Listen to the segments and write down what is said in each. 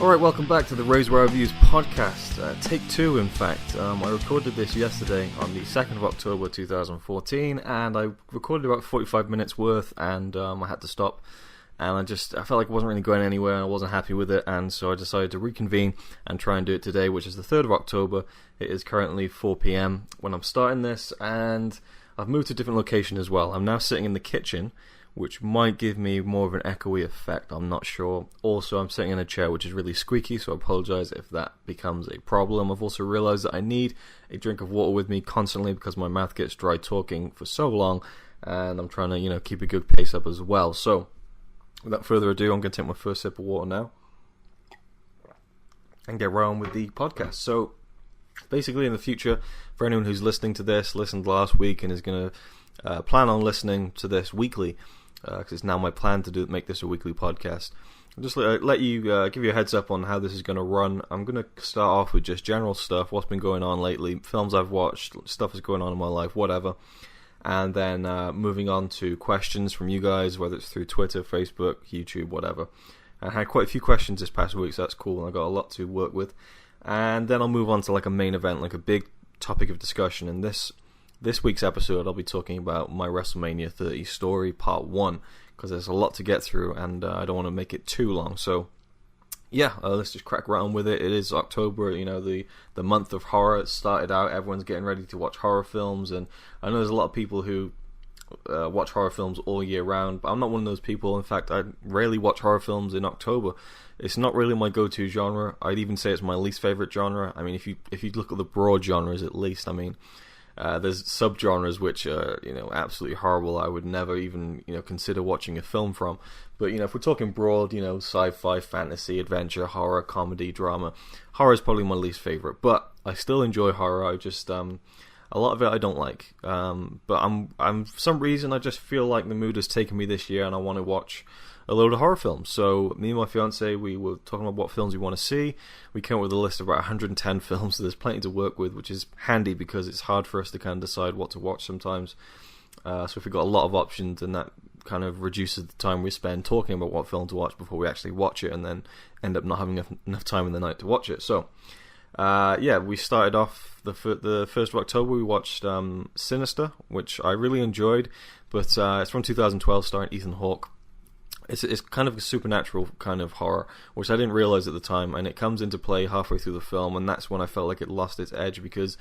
Alright, welcome back to the RazorwireReviews Podcast, take 2 in fact. I recorded this yesterday on the 2nd of October 2014, and I recorded about 45 minutes worth, and I had to stop, and I felt like it wasn't really going anywhere, and I wasn't happy with it, and so I decided to reconvene and try and do it today, which is the 3rd of October. It is currently 4 PM when I'm starting this, and I've moved to a different location as well. I'm now sitting in the kitchen, which might give me more of an echoey effect, I'm not sure. Also, I'm sitting in a chair which is really squeaky, so I apologise if that becomes a problem. I've also realised that I need a drink of water with me constantly because my mouth gets dry talking for so long, and I'm trying to, keep a good pace up as well. So, without further ado, I'm going to take my first sip of water now and get right on with the podcast. So, basically in the future, for anyone who's listening to this, listened last week and is going to plan on listening to this weekly, because it's now my plan to make this a weekly podcast. I'll just let you give you a heads up on how this is going to run. I'm going to start off with just general stuff, what's been going on lately, films I've watched, stuff that's going on in my life, whatever. And then moving on to questions from you guys, whether it's through Twitter, Facebook, YouTube, whatever. I had quite a few questions this past week, so that's cool, and I got a lot to work with. And then I'll move on to like a main event, like a big topic of discussion. And this week's episode, I'll be talking about my WrestleMania 30 story, part 1, because there's a lot to get through, and I don't want to make it too long. So, yeah, let's just crack right on with it. It is October, the month of horror. It started out, everyone's getting ready to watch horror films, and I know there's a lot of people who watch horror films all year round, but I'm not one of those people. In fact, I rarely watch horror films in October. It's not really my go-to genre. I'd even say it's my least favorite genre. I mean, if you look at the broad genres, at least, there's subgenres which are, absolutely horrible. I would never even, consider watching a film from. But, if we're talking broad, sci-fi, fantasy, adventure, horror, comedy, drama, horror is probably my least favorite. But I still enjoy horror. I just, a lot of it I don't like. But I'm for some reason, I just feel like the mood has taken me this year, and I want to watch a load of horror films. So me and my fiance, we were talking about what films we want to see. We came up with a list of about 110 films, so there's plenty to work with, which is handy because it's hard for us to kind of decide what to watch sometimes. So if we've got a lot of options, then that kind of reduces the time we spend talking about what film to watch before we actually watch it, and then end up not having enough time in the night to watch it. So we started off the 1st of October. We watched Sinister, which I really enjoyed, but it's from 2012, starring Ethan Hawke. It's kind of a supernatural kind of horror, which I didn't realize at the time, and it comes into play halfway through the film, and that's when I felt like it lost its edge, because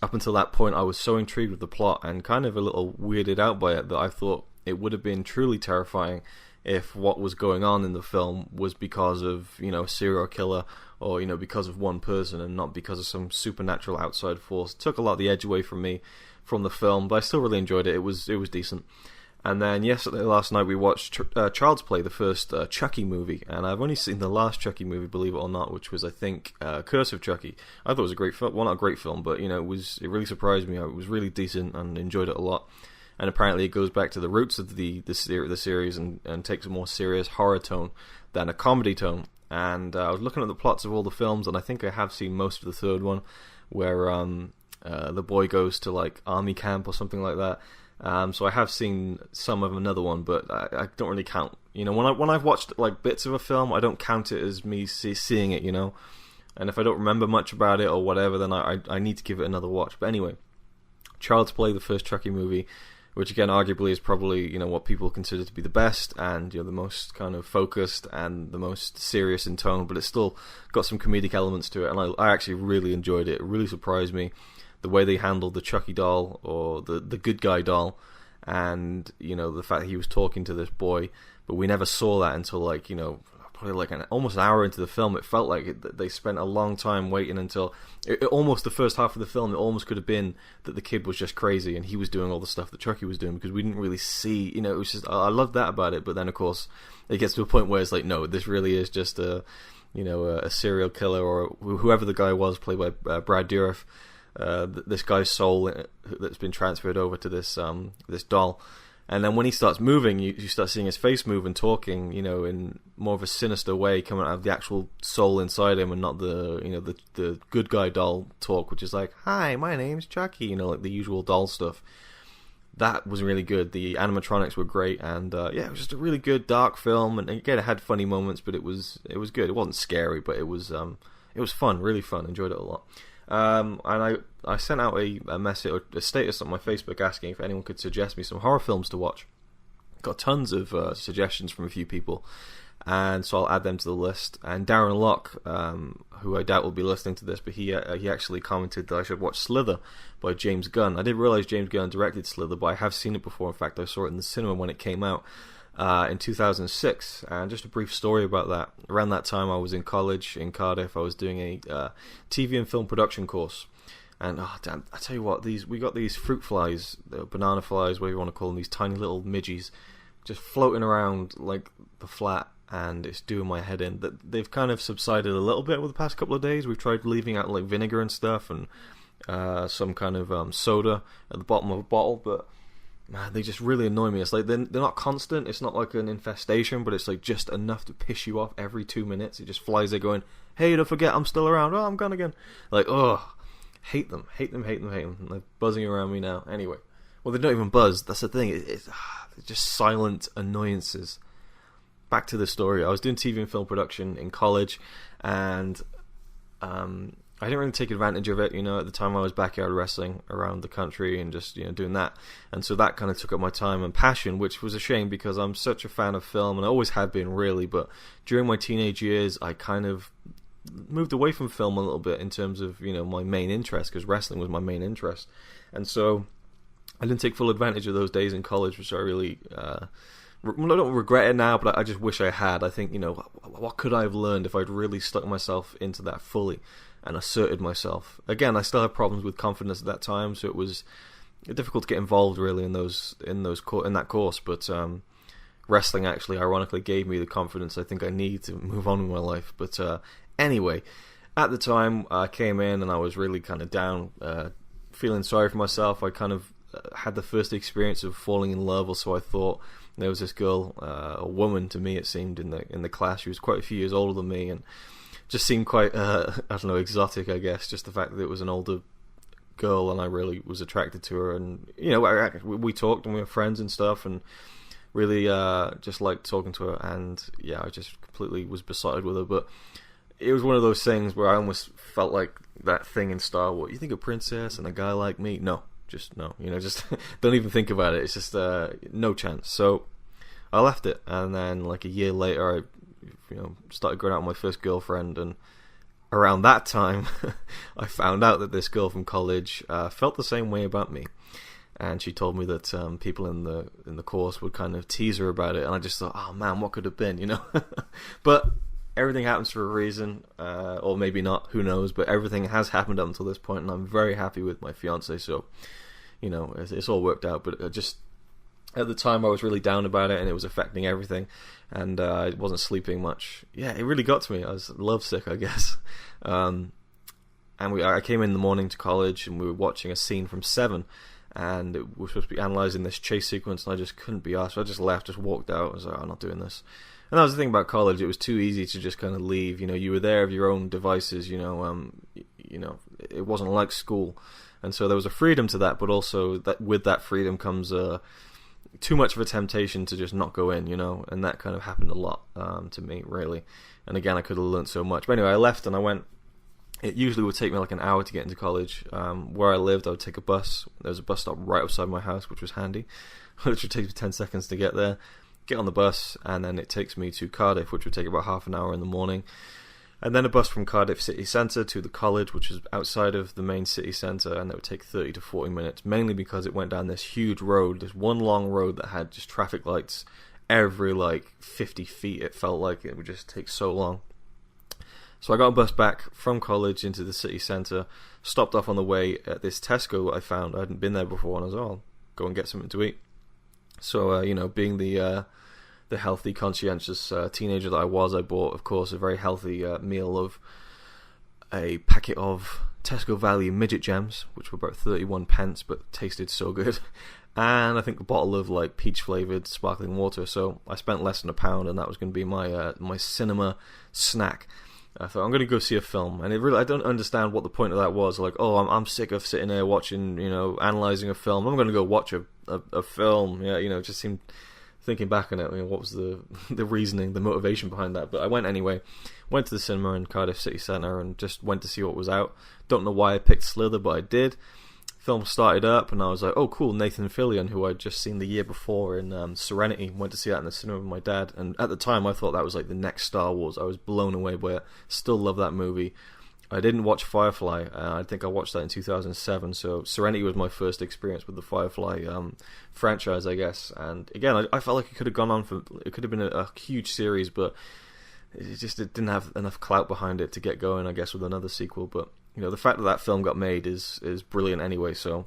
up until that point I was so intrigued with the plot and kind of a little weirded out by it that I thought it would have been truly terrifying if what was going on in the film was because of, a serial killer, or, because of one person and not because of some supernatural outside force. It took a lot of the edge away from me from the film, but I still really enjoyed it. It was decent. And then last night we watched Child's Play, the first Chucky movie, and I've only seen the last Chucky movie, believe it or not, which was, I think, Curse of Chucky. I thought it was a great film. Well, not a great film, but it really surprised me. It was really decent and enjoyed it a lot. And apparently it goes back to the roots of the series and takes a more serious horror tone than a comedy tone. And I was looking at the plots of all the films, and I think I have seen most of the third one, where the boy goes to like army camp or something like that. So I have seen some of another one, but I don't really count. When I've watched like bits of a film, I don't count it as me seeing it. And if I don't remember much about it or whatever, then I need to give it another watch. But anyway, Child's Play, the first Chucky movie, which again arguably is probably what people consider to be the best and the most kind of focused and the most serious in tone, but it's still got some comedic elements to it, and I actually really enjoyed it. It really surprised me. The way they handled the Chucky doll, or the good guy doll, and the fact that he was talking to this boy, but we never saw that until probably like almost an hour into the film. It felt like they spent a long time waiting until almost the first half of the film. It almost could have been that the kid was just crazy and he was doing all the stuff that Chucky was doing, because we didn't really see. It was just, I loved that about it. But then of course it gets to a point where it's like, no, this really is just a serial killer, or whoever the guy was, played by Brad Dourif. This guy's soul that's been transferred over to this doll, and then when he starts moving, you start seeing his face move and talking, in more of a sinister way, coming out of the actual soul inside him, and not the good guy doll talk, which is like, "Hi, my name's Chucky," like the usual doll stuff. that was really good. The animatronics were great, and it was just a really good dark film. And again, it had funny moments, but it was good. It wasn't scary, but it was fun, really fun. Enjoyed it a lot. And I sent out a message or a status on my Facebook asking if anyone could suggest me some horror films to watch. Got tons of suggestions from a few people, and so I'll add them to the list. And Darren Locke, who I doubt will be listening to this, but he actually commented that I should watch Slither by James Gunn. I didn't realize James Gunn directed Slither, but I have seen it before. In fact, I saw it in the cinema when it came out in 2006. And just a brief story about that. Around that time, I was in college in Cardiff. I was doing a TV and film production course. And oh damn, I tell you what, we got these fruit flies, banana flies, whatever you want to call them, these tiny little midgies, just floating around like the flat, and it's doing my head in. They've kind of subsided a little bit over the past couple of days. We've tried leaving out like vinegar and stuff, and some kind of soda at the bottom of a bottle, but man, they just really annoy me. It's like they're not constant. It's not like an infestation, but it's like just enough to piss you off every 2 minutes. It just flies there going, "Hey, don't forget, I'm still around. Oh, I'm gone again." Like, oh. Hate them. They're buzzing around me now. Anyway, well, they don't even buzz. That's the thing. It's just silent annoyances. Back to the story. I was doing TV and film production in college, and I didn't really take advantage of it. At the time I was backyard wrestling around the country and just doing that, and so that kind of took up my time and passion, which was a shame because I'm such a fan of film, and I always have been really. But during my teenage years, I kind of moved away from film a little bit in terms of my main interest, because wrestling was my main interest, and so I didn't take full advantage of those days in college, which I really I don't regret it now, but I just wish I had. I think what could I have learned if I'd really stuck myself into that fully and asserted myself. Again, I still have problems with confidence at that time, so it was difficult to get involved really in that course, but wrestling actually ironically gave me the confidence I think I need to move on with my life. But anyway, at the time I came in and I was really kind of down, feeling sorry for myself. I kind of had the first experience of falling in love, or so I thought. There was this girl, a woman to me it seemed, in the class. She was quite a few years older than me and just seemed quite, I don't know, exotic, I guess. Just the fact that it was an older girl and I really was attracted to her. And, we talked and we were friends and stuff, and really just liked talking to her. And, yeah, I just completely was besotted with her. But it was one of those things where I almost felt like that thing in Star Wars. You think a princess and a guy like me? No. Just no. Just don't even think about it. It's just no chance. So I left it. And then like a year later, I started going out with my first girlfriend. And around that time, I found out that this girl from college felt the same way about me. And she told me that people in the course would kind of tease her about it. And I just thought, oh man, what could have been, But everything happens for a reason, or maybe not, who knows, but everything has happened up until this point, and I'm very happy with my fiance, so, it's all worked out. But just, at the time, I was really down about it, and it was affecting everything, and I wasn't sleeping much. Yeah, it really got to me. I was lovesick, I guess. And I came in the morning to college, and we were watching a scene from Seven, and we were supposed to be analysing this chase sequence, and I just couldn't be asked, so I just left, just walked out. I was like, I'm not doing this. And that was the thing about college. It was too easy to just kind of leave. You were there of your own devices. It wasn't like school, and so there was a freedom to that. But also, that with that freedom comes too much of a temptation to just not go in. And that kind of happened a lot to me, really. And again, I could have learned so much. But anyway, I left and I went. It usually would take me like an hour to get into college. Where I lived, I would take a bus. There was a bus stop right outside my house, which was handy. Which would take me 10 seconds to get there. Get on the bus, and then it takes me to Cardiff, which would take about half an hour in the morning, and then a bus from Cardiff city centre to the college, which is outside of the main city centre, and that would take 30 to 40 minutes, mainly because it went down this huge road, this one long road that had just traffic lights every 50 feet. It felt like it would just take so long. So I got a bus back from college into the city centre, stopped off on the way at this Tesco I found. I hadn't been there before, and I was I'll go and get something to eat. So, being the healthy, conscientious teenager that I was, I bought, of course, a very healthy meal of a packet of Tesco Value midget gems, which were about 31 pence, but tasted so good. And I think a bottle of peach-flavoured sparkling water. So I spent less than £1, and that was going to be my cinema snack. I thought, I'm going to go see a film, and I don't understand what the point of that was. I'm sick of sitting there watching, analysing a film. I'm going to go watch a a film. Yeah, it just seemed, thinking back on it, what was the reasoning, the motivation behind that? But I went anyway. Went to the cinema in Cardiff City Centre and just went to see what was out. Don't know why I picked Slither, but I did. Film started up and I was like, oh cool, Nathan Fillion, who I'd just seen the year before in Serenity. Went to see that in the cinema with my dad, and at the time I thought that was like the next Star Wars. I was blown away by it. Still love that movie. I didn't watch Firefly. I think I watched that in 2007. So Serenity was my first experience with the Firefly franchise, I guess. And again, I felt like it could have gone on for. It could have been a huge series, but it didn't have enough clout behind it to get going, I guess, with another sequel. But the fact that film got made is brilliant anyway. So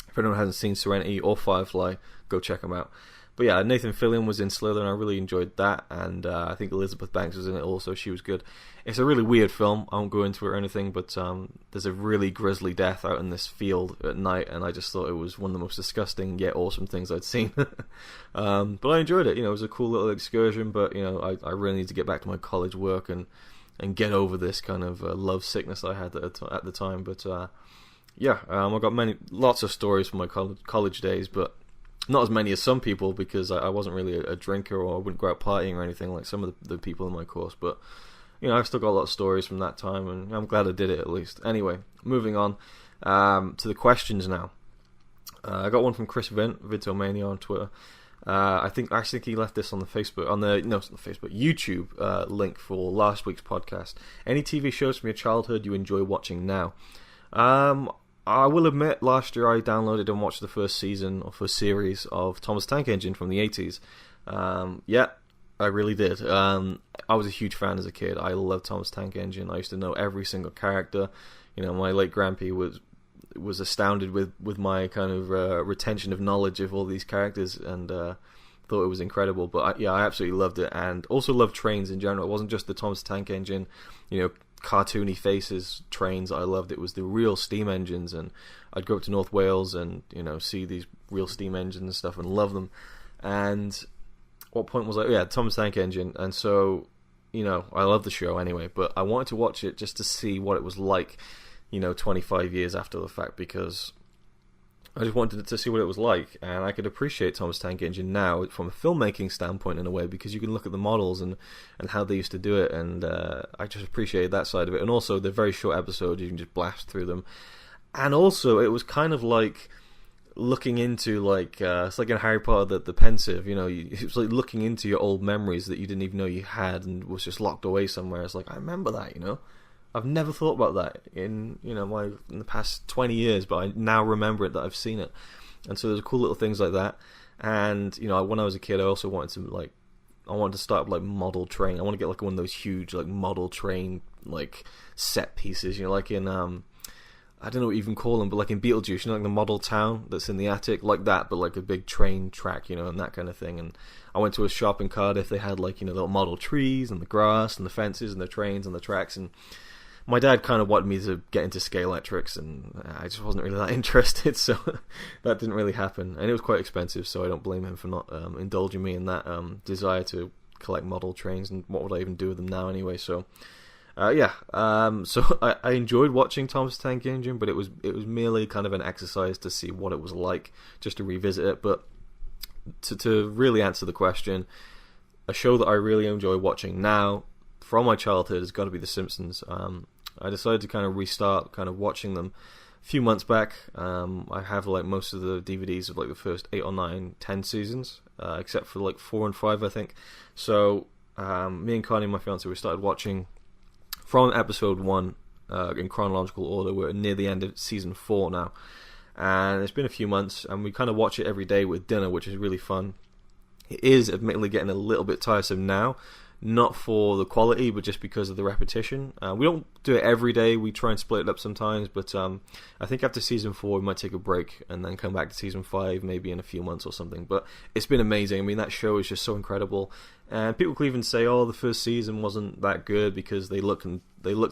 if anyone hasn't seen Serenity or Firefly, go check them out. But yeah, Nathan Fillion was in Slither, and I really enjoyed that. And I think Elizabeth Banks was in it also. She was good. It's a really weird film. I won't go into it or anything, but there's a really grisly death out in this field at night, and I just thought it was one of the most disgusting yet awesome things I'd seen. But I enjoyed it. It was a cool little excursion, but I really need to get back to my college work and get over this kind of love sickness I had at the time. But yeah, I got lots of stories from my college days, but not as many as some people, because I wasn't really a drinker, or I wouldn't go out partying or anything like some of the people in my course. But I've still got a lot of stories from that time, and I'm glad I did it at least. Anyway, moving on to the questions now. I got one from Chris Vintomania on Twitter. I think he left this on the YouTube link for last week's podcast. Any TV shows from your childhood you enjoy watching now? I will admit, last year I downloaded and watched the first season or first series of Thomas Tank Engine from the 80s. Yeah, I really did. I was a huge fan as a kid. I loved Thomas Tank Engine. I used to know every single character. My late grandpa was astounded with my kind of retention of knowledge of all these characters, and thought it was incredible. But I absolutely loved it, and also loved trains in general. It wasn't just the Thomas Tank Engine, cartoony faces trains I loved. It was the real steam engines, and I'd go up to North Wales and see these real steam engines and stuff and love them. And what point was I? Yeah, Thomas Tank Engine. And so I love the show anyway, but I wanted to watch it just to see what it was like 25 years after the fact, because I just wanted to see what it was like, and I could appreciate Thomas Tank Engine now from a filmmaking standpoint in a way, because you can look at the models and how they used to do it, and I just appreciated that side of it. And also, they're very short episodes, you can just blast through them. And also, it was kind of like looking into, it's like in Harry Potter, the pensive, it was like looking into your old memories that you didn't even know you had and was just locked away somewhere. It's like, I remember that, I've never thought about that in the past 20 years, but I now remember it that I've seen it. And so there's cool little things like that. And when I was a kid, I also wanted to start up model train. I want to get one of those huge model train set pieces, like in I don't know what you even call them, but in Beetlejuice, the model town that's in the attic, like that, but a big train track, and that kind of thing. And I went to a shop in Cardiff. They had little model trees and the grass and the fences and the trains and the tracks. And my dad kind of wanted me to get into scale electrics, and I just wasn't really that interested, so that didn't really happen. And it was quite expensive, so I don't blame him for not indulging me in that desire to collect model trains, and what would I even do with them now anyway? So, so I enjoyed watching Thomas Tank Engine, but it was merely kind of an exercise to see what it was like, just to revisit it. But to really answer the question, a show that I really enjoy watching now from my childhood has got to be The Simpsons. I decided to kind of restart watching them a few months back. I have most of the DVDs of the first 8 or 9, 10 seasons, except for 4 and 5, I think. So me and Connie, my fiance, we started watching from episode 1 in chronological order. We're near the end of season 4 now, and it's been a few months, and we kind of watch it every day with dinner, which is really fun. It is admittedly getting a little bit tiresome now, not for the quality, but just because of the repetition. We don't do it every day. We try and split it up sometimes, but I think after season 4 we might take a break and then come back to season 5 maybe in a few months or something. But it's been amazing. I mean, that show is just so incredible, and people could even say, oh, the first season wasn't that good because they look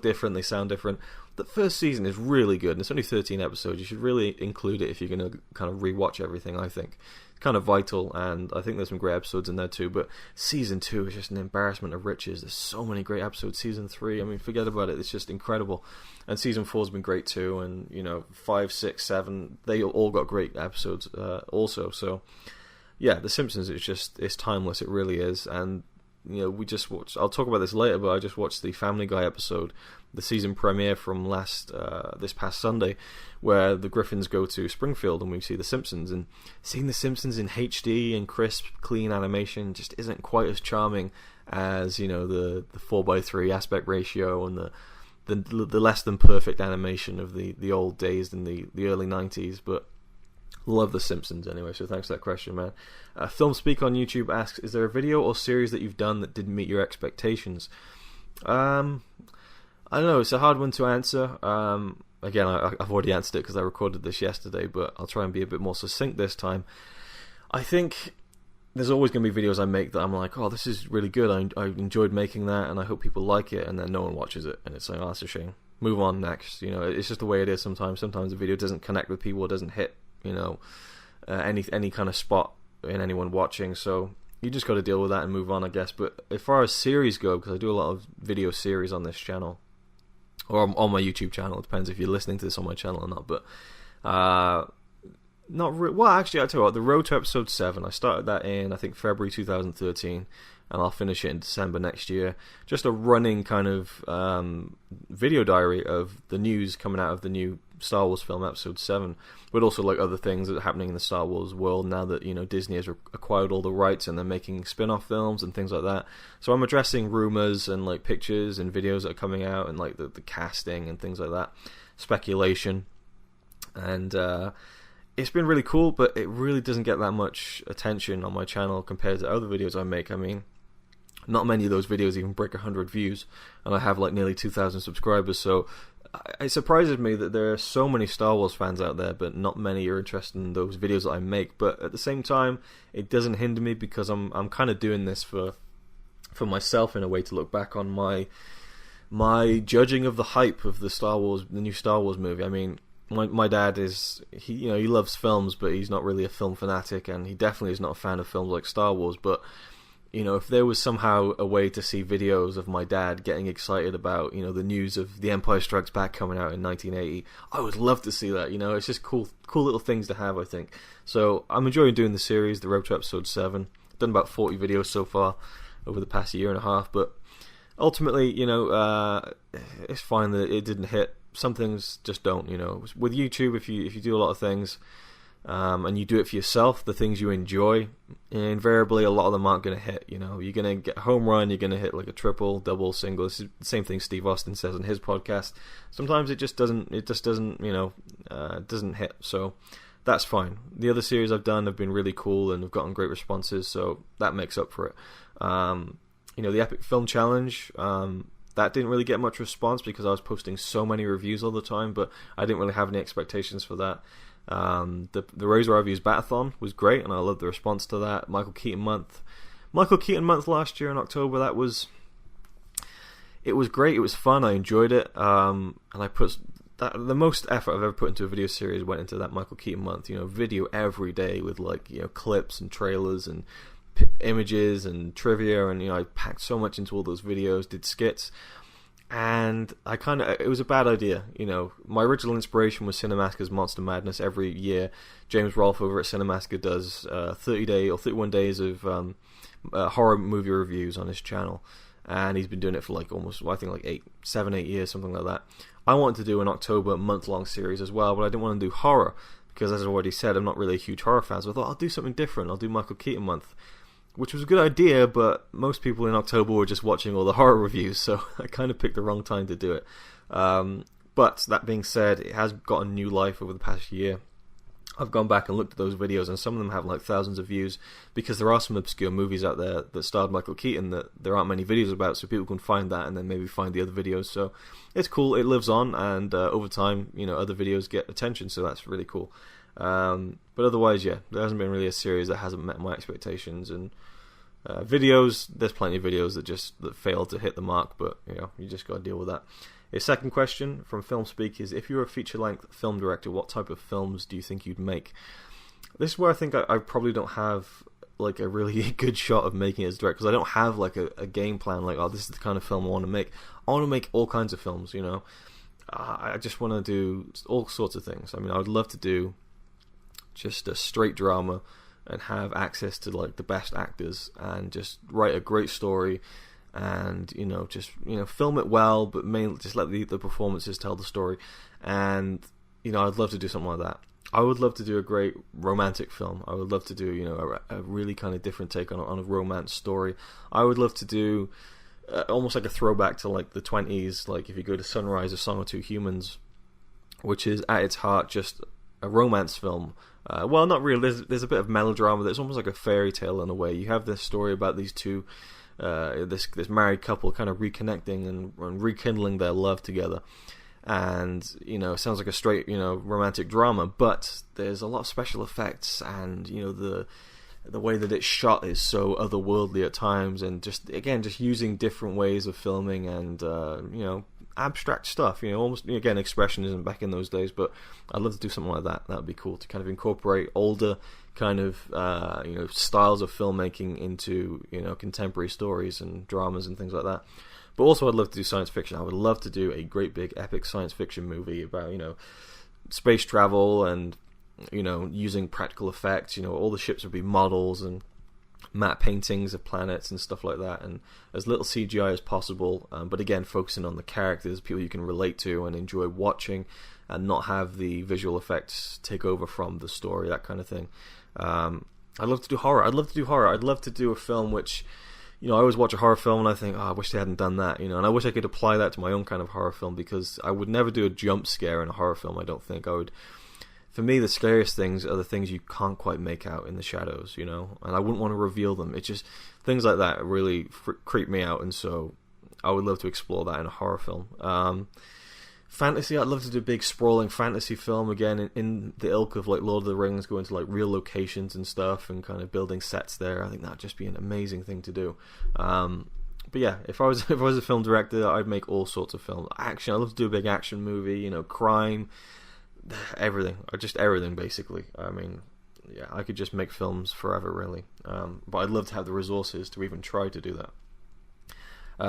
different, they sound different. The first season is really good, and it's only 13 episodes. You should really include it if you're going to kind of rewatch everything, I think. It's kind of vital, and I think there's some great episodes in there too. But season 2 is just an embarrassment of riches. There's so many great episodes. Season 3, I mean, forget about it. It's just incredible. And season 4's been great too. And 5, 6, 7, they all got great episodes also. So yeah, The Simpsons it's timeless. It really is. And we just watched. I'll talk about this later, but I just watched the Family Guy episode, the season premiere from this past Sunday, where the Griffins go to Springfield and we see The Simpsons. And seeing The Simpsons in HD and crisp, clean animation just isn't quite as charming as the 4:3 aspect ratio and the less than perfect animation of the old days in the early 90s. But love The Simpsons anyway, so thanks for that question, man. Film Speak on YouTube asks, is there a video or series that you've done that didn't meet your expectations? I don't know, it's a hard one to answer. Again, I've already answered it because I recorded this yesterday, but I'll try and be a bit more succinct this time. I think there's always going to be videos I make that I'm like, oh, this is really good, I enjoyed making that, and I hope people like it, and then no one watches it, and it's like, oh, that's a shame. Move on next. It's just the way it is sometimes. Sometimes the video doesn't connect with people, it doesn't hit any kind of spot in anyone watching, so you just got to deal with that and move on, I guess. But as far as series go, because I do a lot of video series on this channel, or on my YouTube channel, it depends if you're listening to this on my channel or not, but well, actually, I'll tell you what, the road to episode 7, I started that in, I think, February 2013, and I'll finish it in December next year. Just a running kind of video diary of the news coming out of the new Star Wars film, episode 7, but also like other things that are happening in the Star Wars world now that Disney has acquired all the rights and they're making spin-off films and things like that. So I'm addressing rumors and like pictures and videos that are coming out and like the casting and things like that, speculation, and it's been really cool, but it really doesn't get that much attention on my channel compared to other videos I make. I mean, not many of those videos even break 100 views, and I have like nearly 2,000 subscribers, so it surprises me that there are so many Star Wars fans out there, but not many are interested in those videos that I make. But at the same time, it doesn't hinder me, because I'm kind of doing this for myself in a way, to look back on my judging of the hype of the new Star Wars movie. I mean, my dad he loves films, but he's not really a film fanatic, and he definitely is not a fan of films like Star Wars. But if there was somehow a way to see videos of my dad getting excited about, the news of The Empire Strikes Back coming out in 1980, I would love to see that. It's just cool little things to have, I think. So I'm enjoying doing the series, the road to episode 7. I've done about 40 videos so far over the past year and a half, but ultimately, it's fine that it didn't hit. Some things just don't, With YouTube, if you do a lot of things, and you do it for yourself, the things you enjoy, invariably a lot of them aren't going to hit. You're going to get a home run, you're going to hit like a triple, double, single. It's the same thing Steve Austin says on his podcast. Sometimes it just doesn't doesn't hit. So that's fine. The other series I've done have been really cool and have gotten great responses, so that makes up for it. The Epic Film Challenge, that didn't really get much response because I was posting so many reviews all the time, but I didn't really have any expectations for that. The RazorwireReviews Batathon was great, and I loved the response to that. Michael Keaton month last year in October, it was great. It was fun. I enjoyed it, and I put the most effort I've ever put into a video series went into that Michael Keaton month. Video every day with clips and trailers and images and trivia, and I packed so much into all those videos, did skits. And it was a bad idea, My original inspiration was Cinemasca's Monster Madness. Every year, James Rolfe over at Cinemasca does 30-day or 31 days of horror movie reviews on his channel, and he's been doing it for almost, I think 8 years, something like that. I wanted to do an October month-long series as well, but I didn't want to do horror because, as I already said, I'm not really a huge horror fan. So I thought I'll do something different. I'll do Michael Keaton month, which was a good idea, but most people in October were just watching all the horror reviews, so I kind of picked the wrong time to do it. But that being said, it has gotten new life over the past year. I've gone back and looked at those videos, and some of them have thousands of views, because there are some obscure movies out there that starred Michael Keaton that there aren't many videos about, so people can find that and then maybe find the other videos. So it's cool, it lives on, and over time, other videos get attention, so that's really cool. But otherwise, yeah, there hasn't been really a series that hasn't met my expectations. And videos, there's plenty of videos that fail to hit the mark, but you just got to deal with that. His second question from Film Speak is, if you were a feature-length film director, what type of films do you think you'd make? this is where I think I probably don't have like a really good shot of making it as direct, because I don't have like a game plan like, oh, this is the kind of film I want to make. I want to make all kinds of films, you know. I just want to do all sorts of things. I mean, I would love to do just a straight drama and have access to like the best actors and just write a great story and, you know, just, you know, film it well, but mainly just let the performances tell the story. And, you know, I'd love to do something like that. I would love to do a great romantic film. I would love to do, you know, a really kind of different take on a romance story. I would love to do almost like a throwback to like the 20s, like if you go to Sunrise, A Song of Two Humans, which is at its heart just a romance film. Well, not really. There's a bit of melodrama. That's almost like a fairy tale in a way. You have this story about these two, this married couple kind of reconnecting and rekindling their love together. And, you know, it sounds like a straight, you know, romantic drama, but there's a lot of special effects, and, you know, the way that it's shot is so otherworldly at times, and just using different ways of filming and, you know, abstract stuff, you know, almost, again, expressionism back in those days. But I'd love to do something like that. That would be cool, to kind of incorporate older kind of, you know, styles of filmmaking into, you know, contemporary stories and dramas and things like that. But also I'd love to do science fiction. I would love to do a great big epic science fiction movie about, you know, space travel and, you know, using practical effects. You know, all the ships would be models and matte paintings of planets and stuff like that, and as little CGI as possible, but again focusing on the characters, people you can relate to and enjoy watching, and not have the visual effects take over from the story, that kind of thing. I'd love to do horror. I'd love to do a film which, you know, I always watch a horror film and I think, oh, I wish they hadn't done that, you know, and I wish I could apply that to my own kind of horror film, because I would never do a jump scare in a horror film. I don't think I would. For me, the scariest things are the things you can't quite make out in the shadows, you know, and I wouldn't want to reveal them. It's just things like that really creep me out, and so I would love to explore that in a horror film. Fantasy, I'd love to do a big sprawling fantasy film, again in the ilk of like Lord of the Rings, going to like real locations and stuff and kind of building sets there. I think that'd just be an amazing thing to do. But yeah, if I was a film director, I'd make all sorts of films. Action, I'd love to do a big action movie, you know, crime, everything, or just everything basically. I mean, yeah, I could just make films forever, really. But I'd love to have the resources to even try to do that.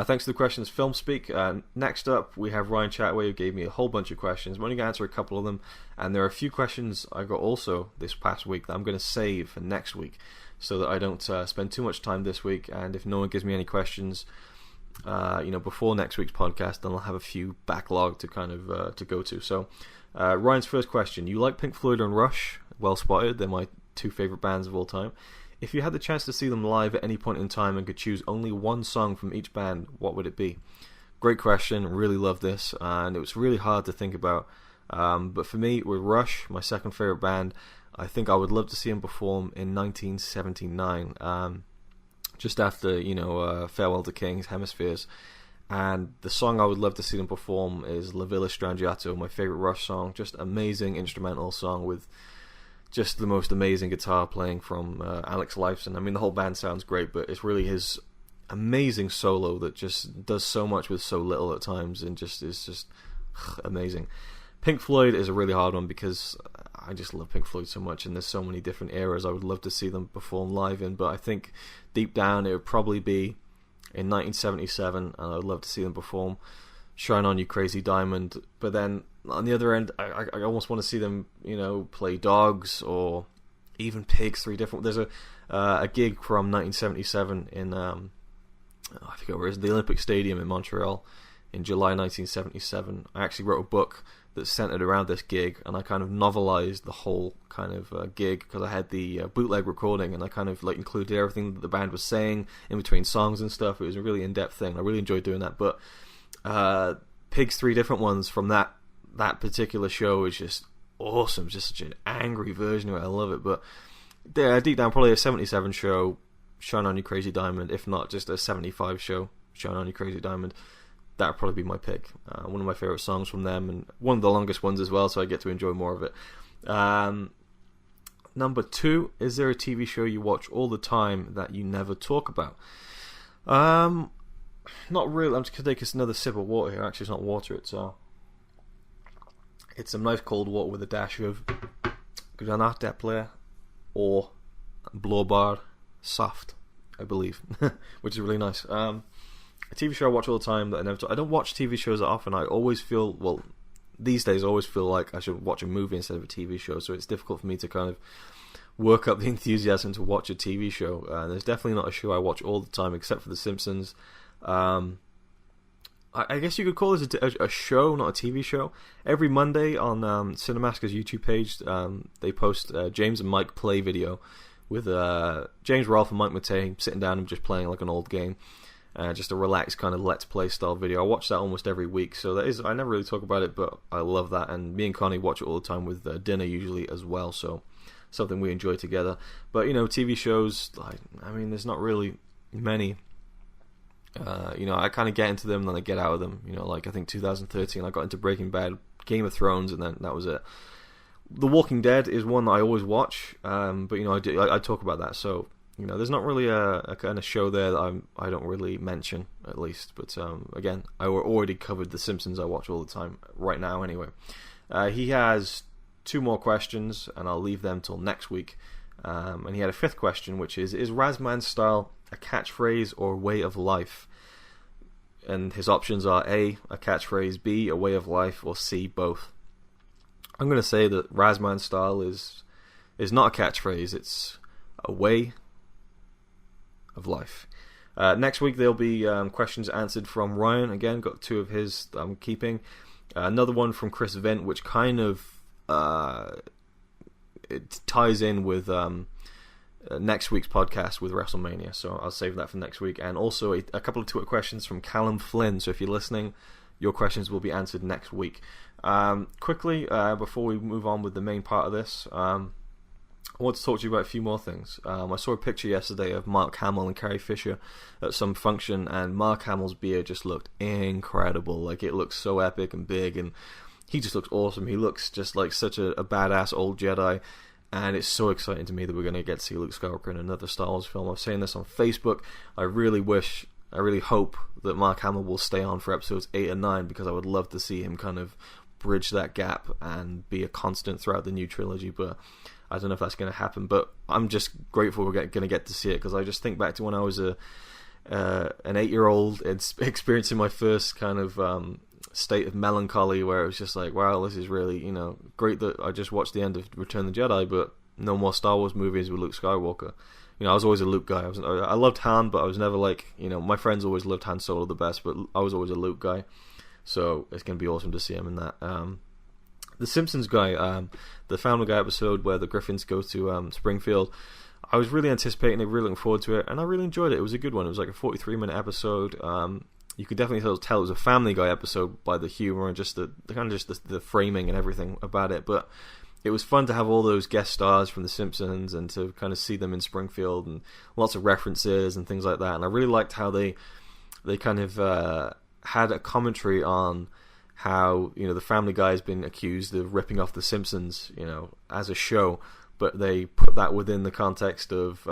Thanks for the questions, Film Speak. Next up, we have Ryan Chatway, who gave me a whole bunch of questions. I'm only going to answer a couple of them, and there are a few questions I got also this past week that I'm going to save for next week, so that I don't spend too much time this week. And if no one gives me any questions, you know, before next week's podcast, then I'll have a few backlog to kind of to go to. So, Ryan's first question: you like Pink Floyd and Rush? Well spotted. They're my two favorite bands of all time. If you had the chance to see them live at any point in time and could choose only one song from each band, what would it be? Great question. Really love this, and it was really hard to think about. But for me, with Rush, my second favorite band, I think I would love to see them perform in 1979, just after, you know, Farewell to Kings, Hemispheres. And the song I would love to see them perform is La Villa Strangiato, my favorite Rush song. Just amazing instrumental song with just the most amazing guitar playing from Alex Lifeson. I mean, the whole band sounds great, but it's really his amazing solo that just does so much with so little at times, and just is just amazing. Pink Floyd is a really hard one, because I just love Pink Floyd so much, and there's so many different eras I would love to see them perform live in. But I think deep down it would probably be in 1977, and I'd love to see them perform Shine On You Crazy Diamond. But then on the other end, I almost want to see them, you know, play Dogs or even Pigs. Three different. There's a gig from 1977 in I forget where it is, the Olympic Stadium in Montreal in July 1977. I actually wrote a book that's centered around this gig, and I kind of novelized the whole kind of gig, because I had the bootleg recording, and I kind of like included everything that the band was saying in between songs and stuff. It was a really in-depth thing. I really enjoyed doing that. But Pigs, three different ones from that particular show is just awesome. Just such an angry version of it. I love it. But yeah, deep down, probably a 77 show, Shine On You Crazy Diamond. If not, just a 75 show, Shine On You Crazy Diamond. That would probably be my pick. One of my favourite songs from them, and one of the longest ones as well, so I get to enjoy more of it. Number 2, is there a TV show you watch all the time that you never talk about? Not really. I'm just going to take another sip of water here. Actually, it's not water, it's some nice cold water with a dash of Granat Player. or Blåbar Soft, I believe, which is really nice. A TV show I watch all the time that I don't watch TV shows that often. I always feel, well, these days I always feel like I should watch a movie instead of a TV show, so it's difficult for me to kind of work up the enthusiasm to watch a TV show. There's definitely not a show I watch all the time except for The Simpsons. I guess you could call this a show, not a TV show. Every Monday on Cinemaska's YouTube page, they post James and Mike play video with James Rolfe and Mike Matei sitting down and just playing like an old game. Just a relaxed kind of Let's Play style video. I watch that almost every week, so I never really talk about it, but I love that. And me and Connie watch it all the time with dinner usually as well, so something we enjoy together. But, TV shows, there's not really many. I kind of get into them and then I get out of them. I think 2013 I got into Breaking Bad, Game of Thrones, and then that was it. The Walking Dead is one that I always watch, but I talk about that, so there's not really a kind of show there that I don't really mention, at least. But again, I already covered The Simpsons. I watch all the time right now anyway. He has 2 more questions, and I'll leave them till next week. And he had a 5th question, which is Razman style a catchphrase or way of life? And his options are A, a catchphrase, B, a way of life, or C, both. I'm going to say that Razman style is not a catchphrase, it's a way of life. Next week there'll be questions answered from Ryan. Again, got 2 of his that I'm keeping. Another one from Chris Vint, which kind of it ties in with next week's podcast with WrestleMania, so I'll save that for next week. And also a couple of Twitter questions from Callum Flynn, so if you're listening, your questions will be answered next week. Quickly, before we move on with the main part of this, I want to talk to you about a few more things. I saw a picture yesterday of Mark Hamill and Carrie Fisher at some function, and Mark Hamill's beard just looked incredible. Like, it looks so epic and big, and he just looks awesome. He looks just like such a badass old Jedi, and it's so exciting to me that we're going to get to see Luke Skywalker in another Star Wars film. I'm saying this on Facebook. I really hope that Mark Hamill will stay on for episodes 8 and 9, because I would love to see him kind of bridge that gap and be a constant throughout the new trilogy, but I don't know if that's going to happen. But I'm just grateful we're going to get to see it, because I just think back to when I was an 8-year-old experiencing my first kind of state of melancholy, where it was just like, wow, this is really great that I just watched the end of Return of the Jedi, but no more Star Wars movies with Luke Skywalker. I was always a Luke guy. I loved Han, but I was never like, my friends always loved Han Solo the best, but I was always a Luke guy. So it's going to be awesome to see him in that. The Simpsons Guy, the Family Guy episode where the Griffins go to Springfield, I was really anticipating it, really looking forward to it, and I really enjoyed it. It was a good one. It was like a 43-minute episode. You could definitely tell it was a Family Guy episode by the humor and just the framing and everything about it. But it was fun to have all those guest stars from The Simpsons and to kind of see them in Springfield and lots of references and things like that. And I really liked how they kind of had a commentary on how the Family Guy has been accused of ripping off The Simpsons, as a show, but they put that within the context of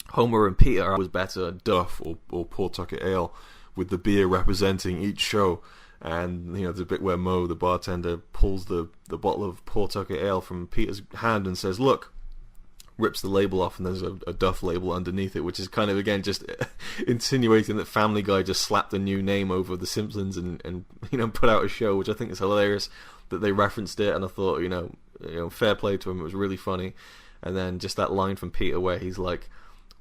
Homer and Peter was better Duff or Pawtucket Ale, with the beer representing each show. And there's a bit where Moe, the bartender, pulls the bottle of Pawtucket Ale from Peter's hand and says, "Look," rips the label off, and there's a Duff label underneath it, which is kind of, again, just insinuating that Family Guy just slapped a new name over The Simpsons and put out a show, which I think is hilarious that they referenced it. And I thought, fair play to him. It was really funny. And then just that line from Peter where he's like,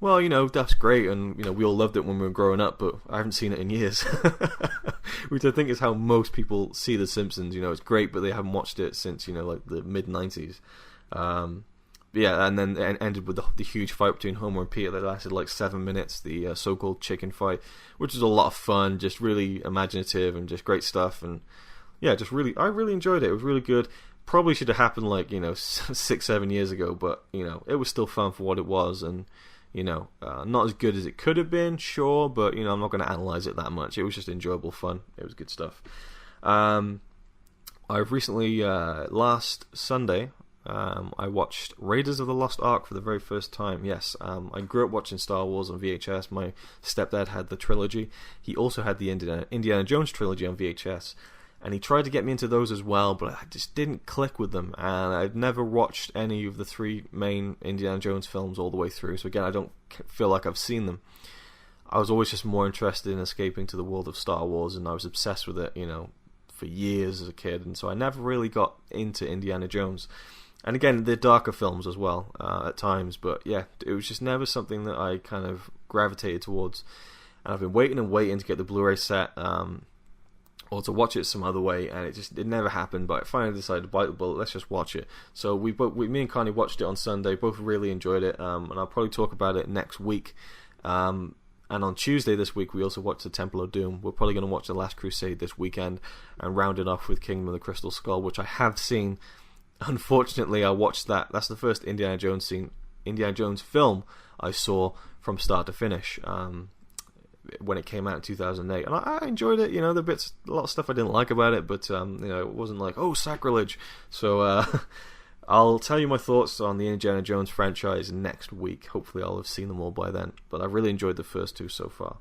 "Well, Duff's great, and we all loved it when we were growing up, but I haven't seen it in years," which I think is how most people see The Simpsons. It's great, but they haven't watched it since like the mid '90s. Yeah, and then it ended with the huge fight between Homer and Peter that lasted like 7 minutes, the so-called chicken fight, which was a lot of fun, just really imaginative and just great stuff. And yeah, I really enjoyed it. It was really good. Probably should have happened like 6-7 years ago, but it was still fun for what it was. And not as good as it could have been, sure, but I'm not going to analyze it that much. It was just enjoyable fun. It was good stuff. I've recently, last Sunday, I watched Raiders of the Lost Ark for the very first time. Yes, I grew up watching Star Wars on VHS. My stepdad had the trilogy. He also had the Indiana Jones trilogy on VHS. and he tried to get me into those as well, but I just didn't click with them, and I've never watched any of the 3 main Indiana Jones films all the way through, so again, I don't feel like I've seen them. I was always just more interested in escaping to the world of Star Wars, and I was obsessed with it, for years as a kid, and so I never really got into Indiana Jones. And again, they're darker films as well, at times, but yeah, it was just never something that I kind of gravitated towards. And I've been waiting to get the Blu-ray set, or to watch it some other way, and it never happened, but I finally decided to bite the bullet, let's just watch it. So me and Connie watched it on Sunday, both really enjoyed it, and I'll probably talk about it next week. And on Tuesday this week, we also watched The Temple of Doom. We're probably going to watch The Last Crusade this weekend, and round it off with Kingdom of the Crystal Skull, which I have seen. Unfortunately, I watched that. That's the first Indiana Jones film I saw from start to finish, when it came out in 2008, and I enjoyed it. A lot of stuff I didn't like about it, but it wasn't like, oh, sacrilege. So I'll tell you my thoughts on the Indiana Jones franchise next week. Hopefully I'll have seen them all by then, but I really enjoyed the first 2 so far.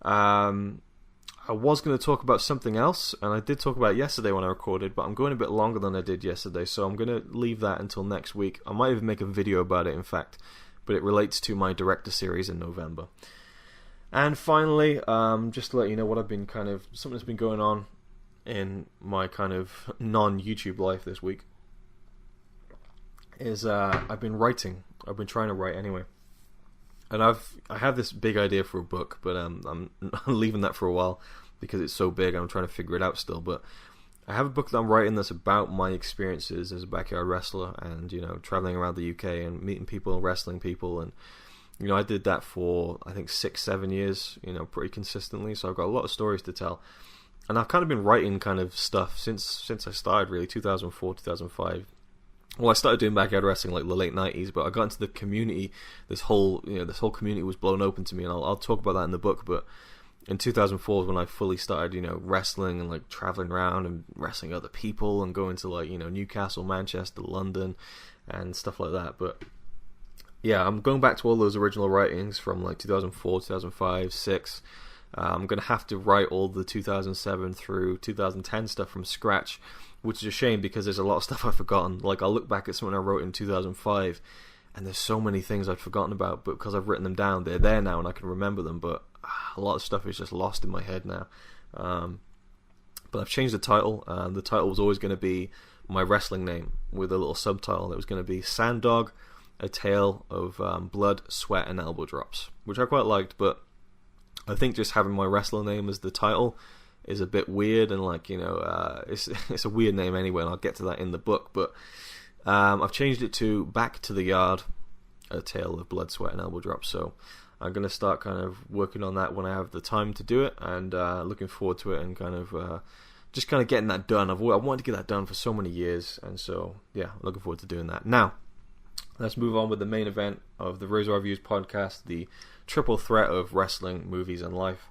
I was going to talk about something else, and I did talk about it yesterday when I recorded, but I'm going a bit longer than I did yesterday, so I'm going to leave that until next week. I might even make a video about it, in fact, but it relates to my director series in November. And finally, just to let you know what something that's been going on in my kind of non-YouTube life this week is I've been writing. I've been trying to write anyway. And I have this big idea for a book, but I'm leaving that for a while because it's so big and I'm trying to figure it out still. But I have a book that I'm writing that's about my experiences as a backyard wrestler and, traveling around the UK and meeting people, wrestling people, and I did that for, I think, 6-7 years, pretty consistently, so I've got a lot of stories to tell. And I've kind of been writing kind of stuff since I started, really, 2004, 2005. Well, I started doing backyard wrestling like the late 90s, but I got into the community, this whole community was blown open to me, and I'll talk about that in the book, but in 2004 is when I fully started, wrestling and like traveling around and wrestling other people and going to like, Newcastle, Manchester, London, and stuff like that, but yeah, I'm going back to all those original writings from like 2004, 2005, 6. I'm going to have to write all the 2007 through 2010 stuff from scratch, which is a shame because there's a lot of stuff I've forgotten. Like, I'll look back at something I wrote in 2005, and there's so many things I've forgotten about, but because I've written them down, they're there now and I can remember them, but a lot of stuff is just lost in my head now. But I've changed the title. The title was always going to be my wrestling name with a little subtitle that was going to be Sanddog, A Tale of Blood, Sweat, and Elbow Drops, which I quite liked, but I think just having my wrestler name as the title is a bit weird, and like, it's a weird name anyway, and I'll get to that in the book, but I've changed it to Back to the Yard, A Tale of Blood, Sweat, and Elbow Drops, so I'm going to start kind of working on that when I have the time to do it, and looking forward to it, and kind of just kind of getting that done. I wanted to get that done for so many years, and so yeah, I'm looking forward to doing that. Now, let's move on with the main event of the RazorwireReviews podcast, the triple threat of wrestling, movies, and life.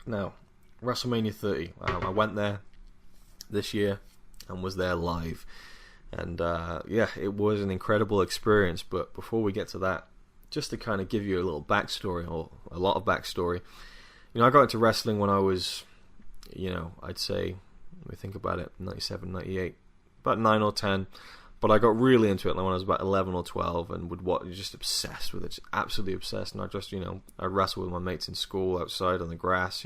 Now, WrestleMania 30. I went there this year and was there live. And yeah, it was an incredible experience. But before we get to that, just to kind of give you a little backstory, or a lot of backstory. I got into wrestling when I was, I'd say, let me think about it, 97, 98, about 9 or 10. But I got really into it when I was about 11 or 12 and would watch, just obsessed with it, just absolutely obsessed. And I just, I wrestled with my mates in school, outside on the grass,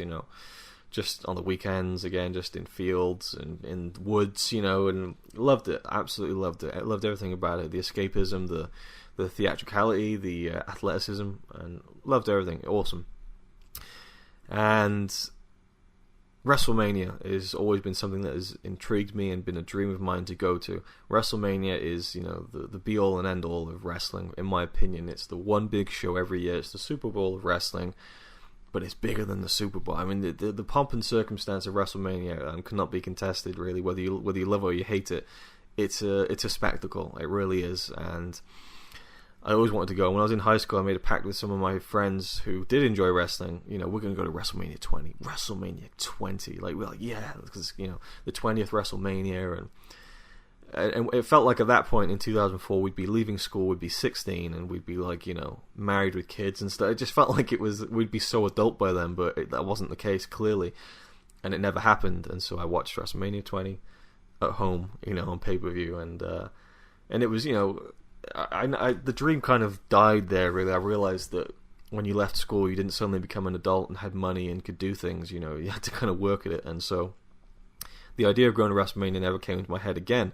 just on the weekends, again, just in fields and in woods, and loved it, absolutely loved it. I loved everything about it, the escapism, the theatricality, the athleticism, and loved everything. Awesome. And WrestleMania has always been something that has intrigued me and been a dream of mine to go to. WrestleMania is, the be-all and end-all of wrestling, in my opinion. It's the one big show every year. It's the Super Bowl of wrestling, but it's bigger than the Super Bowl. I mean, the pomp and circumstance of WrestleMania cannot be contested, really, whether you love or you hate it. It's a spectacle. It really is, and I always wanted to go. When I was in high school, I made a pact with some of my friends who did enjoy wrestling. We're going to go to WrestleMania 20. WrestleMania 20. Like, we're like, yeah, because, the 20th WrestleMania. And it felt like at that point in 2004, we'd be leaving school, we'd be 16, and we'd be like, married with kids and stuff. It just felt like we'd be so adult by then, but that wasn't the case, clearly. and it never happened. And so I watched WrestleMania 20 at home, on pay-per-view, and it was, the dream kind of died there. Really, I realized that when you left school, you didn't suddenly become an adult and had money and could do things. You had to kind of work at it, and so the idea of going to WrestleMania never came into my head again.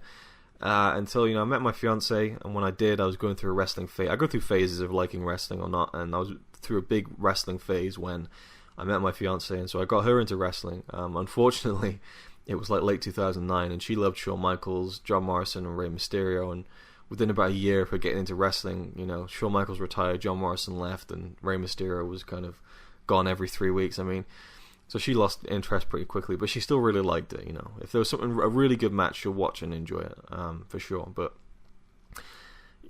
Until, I met my fiance, and when I did, I was going through a wrestling phase. I go through phases of liking wrestling or not, and I was through a big wrestling phase when I met my fiance, and so I got her into wrestling. Unfortunately, it was like late 2009, and she loved Shawn Michaels, John Morrison, and Rey Mysterio, and within about a year of her getting into wrestling, Shawn Michaels retired, John Morrison left, and Rey Mysterio was kind of gone every 3 weeks. So she lost interest pretty quickly, but she still really liked it. If there was a really good match, she'll watch and enjoy it, for sure. But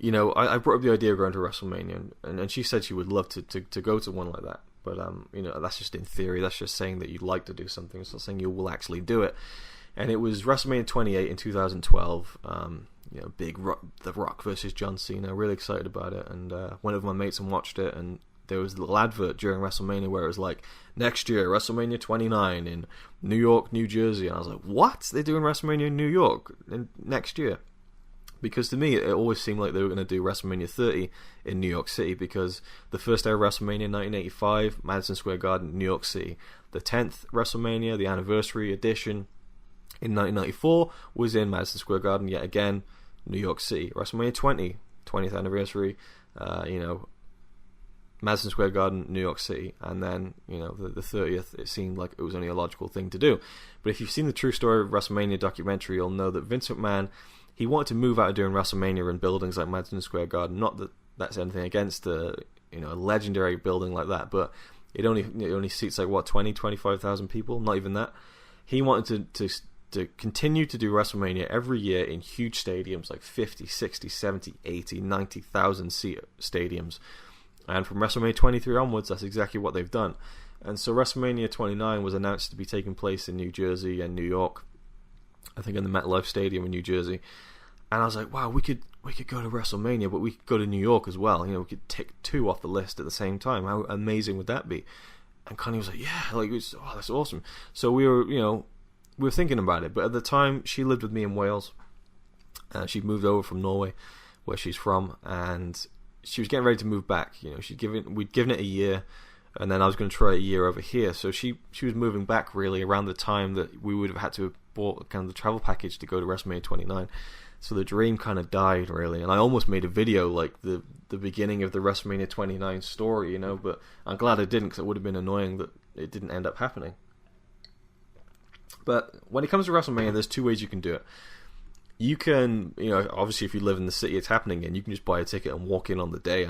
I brought up the idea of going to WrestleMania, and she said she would love to go to one like that. But that's just in theory. That's just saying that you'd like to do something. It's not saying you will actually do it. And it was WrestleMania 28 in 2012. The Rock versus John Cena. Really excited about it, and went over my mates and watched it, and there was a little advert during WrestleMania where it was like, next year, WrestleMania 29 in New York, New Jersey. And I was like, what? They're doing WrestleMania in New York next year? Because to me, it always seemed like they were going to do WrestleMania 30 in New York City, because the first ever WrestleMania in 1985, Madison Square Garden, New York City. The 10th WrestleMania, the anniversary edition, in 1994, was in Madison Square Garden yet again, New York City. WrestleMania 20, 20th anniversary, Madison Square Garden, New York City, and then, the 30th, it seemed like it was only a logical thing to do. But if you've seen the True Story of WrestleMania documentary, you'll know that Vince McMahon, he wanted to move out of doing WrestleMania in buildings like Madison Square Garden. Not that that's anything against a legendary building like that, but it only seats like 25,000 people, not even that. He wanted to continue to do WrestleMania every year in huge stadiums like 50, 60, 70, 80, 90,000 seat stadiums. And from WrestleMania 23 onwards, that's exactly what they've done. And so WrestleMania 29 was announced to be taking place in New Jersey and New York. I think in the MetLife Stadium in New Jersey. And I was like, wow, we could go to WrestleMania, but we could go to New York as well. We could tick two off the list at the same time. How amazing would that be? And Connie was like, yeah, that's awesome. So we were thinking about it. But at the time, she lived with me in Wales. She'd moved over from Norway, where she's from, and she was getting ready to move back. We'd given it a year, and then I was going to try a year over here. So she was moving back really around the time that we would have had to have bought kind of the travel package to go to WrestleMania 29. So the dream kind of died really, and I almost made a video like the beginning of the WrestleMania 29 story, but I'm glad I didn't, because it would have been annoying that it didn't end up happening. But when it comes to WrestleMania, there's two ways you can do it. You can, obviously if you live in the city it's happening in, you can just buy a ticket and walk in on the day.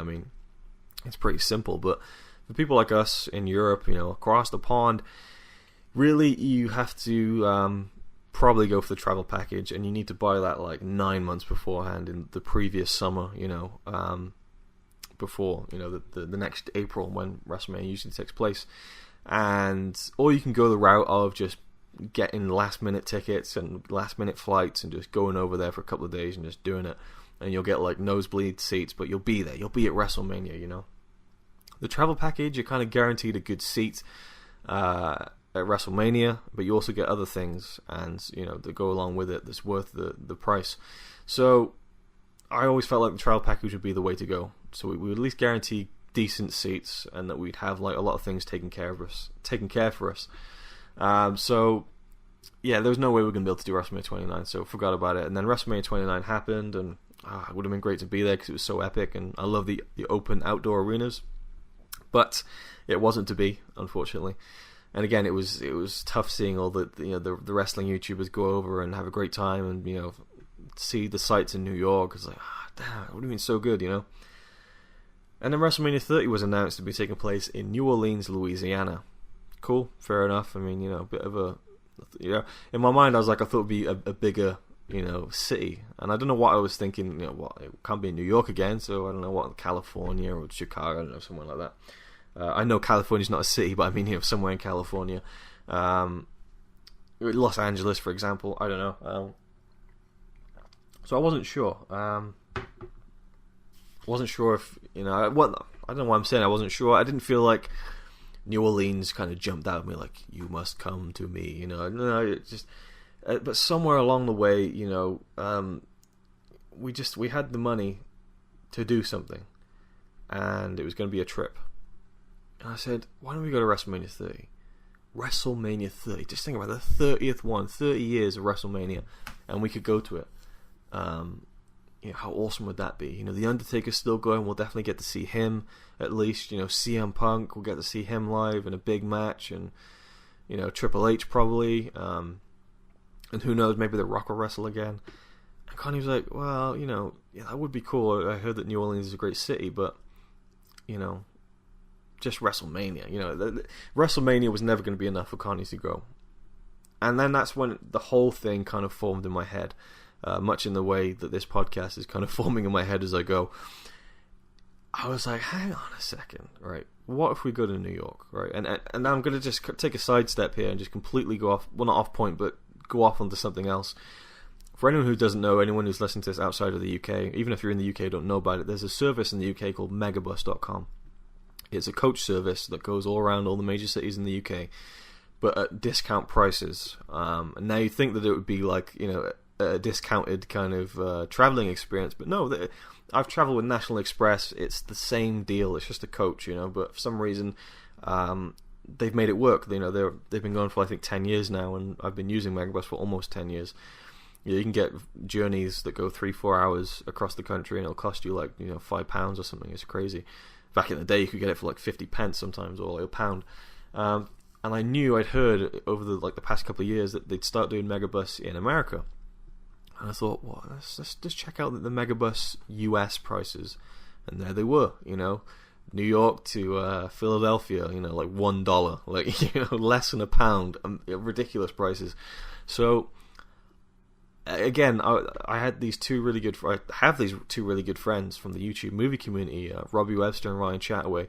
It's pretty simple. But for people like us in Europe, across the pond, really you have to probably go for the travel package, and you need to buy that like 9 months beforehand in the previous summer, before, the next April when WrestleMania usually takes place. Or you can go the route of just getting last minute tickets and last minute flights and just going over there for a couple of days and just doing it, and you'll get like nosebleed seats, but you'll be there, you'll be at WrestleMania. The travel package, you're kind of guaranteed a good seat at WrestleMania, but you also get other things and that go along with it that's worth the price. So I always felt like the travel package would be the way to go, so we would at least guarantee decent seats, and that we'd have like a lot of things taken care for us. So yeah, there was no way we were going to be able to do WrestleMania 29, so forgot about it. And then WrestleMania 29 happened, and it would have been great to be there because it was so epic, and I love the open outdoor arenas. But it wasn't to be, unfortunately. And again, it was tough seeing all the wrestling YouTubers go over and have a great time, and see the sights in New York. It's like, damn, it would have been so good, And then WrestleMania 30 was announced to be taking place in New Orleans, Louisiana. Cool, fair enough. A bit of a, in my mind, I was like, I thought it'd be a bigger, city, and I don't know what I was thinking. It can't be in New York again, so I don't know what, California or Chicago, I don't know, somewhere like that. I know California's not a city, but somewhere in California, Los Angeles, for example. I don't know. So I wasn't sure. Wasn't sure if I don't know why I'm saying I wasn't sure. I didn't feel like New Orleans kind of jumped out at me like, you must come to me, you know. No, it just, but somewhere along the way, you know, we had the money to do something, and it was going to be a trip. And I said, why don't we go to WrestleMania 30? WrestleMania 30. Just think about the 30th one, 30 years of WrestleMania, and we could go to it. You know, how awesome would that be? You know, The Undertaker's still going. We'll definitely get to see him at least. You know, CM Punk, we'll get to see him live in a big match, and you know, Triple H probably. And who knows, maybe The Rock will wrestle again. And Connie was like, well, you know, yeah, that would be cool. I heard that New Orleans is a great city, but you know, just WrestleMania. You know, WrestleMania was never going to be enough for Connie to go. And then that's when the whole thing kind of formed in my head. Much in the way that this podcast is kind of forming in my head as I go. I was like, hang on a second, right? What if we go to New York, right? And I'm going to just take a sidestep here and just completely go off, well, not off point, but go off onto something else. For anyone who doesn't know, anyone who's listening to this outside of the UK, even if you're in the UK and don't know about it, there's a service in the UK called megabus.com. It's a coach service that goes all around all the major cities in the UK, but at discount prices. And now you think that it would be like, you know, a discounted kind of traveling experience, but no, I've traveled with National Express. It's the same deal. It's just a coach, you know, but for some reason they've made it work. You know, they've been going for I think 10 years now, and I've been using Megabus for almost 10 years. You can get journeys that go 3-4 hours across the country, and it'll cost you like, you know, £5 or something. It's crazy. Back in the day, you could get it for like 50 pence sometimes, or like £1. And I knew, I'd heard over the past couple of years that they'd start doing Megabus in America. And I thought, well, let's just check out the Megabus US prices. And there they were, you know, New York to Philadelphia, you know, like $1, like, you know, less than £1, ridiculous prices. So again, I have these two really good friends from the YouTube movie community, Robbie Webster and Ryan Chataway.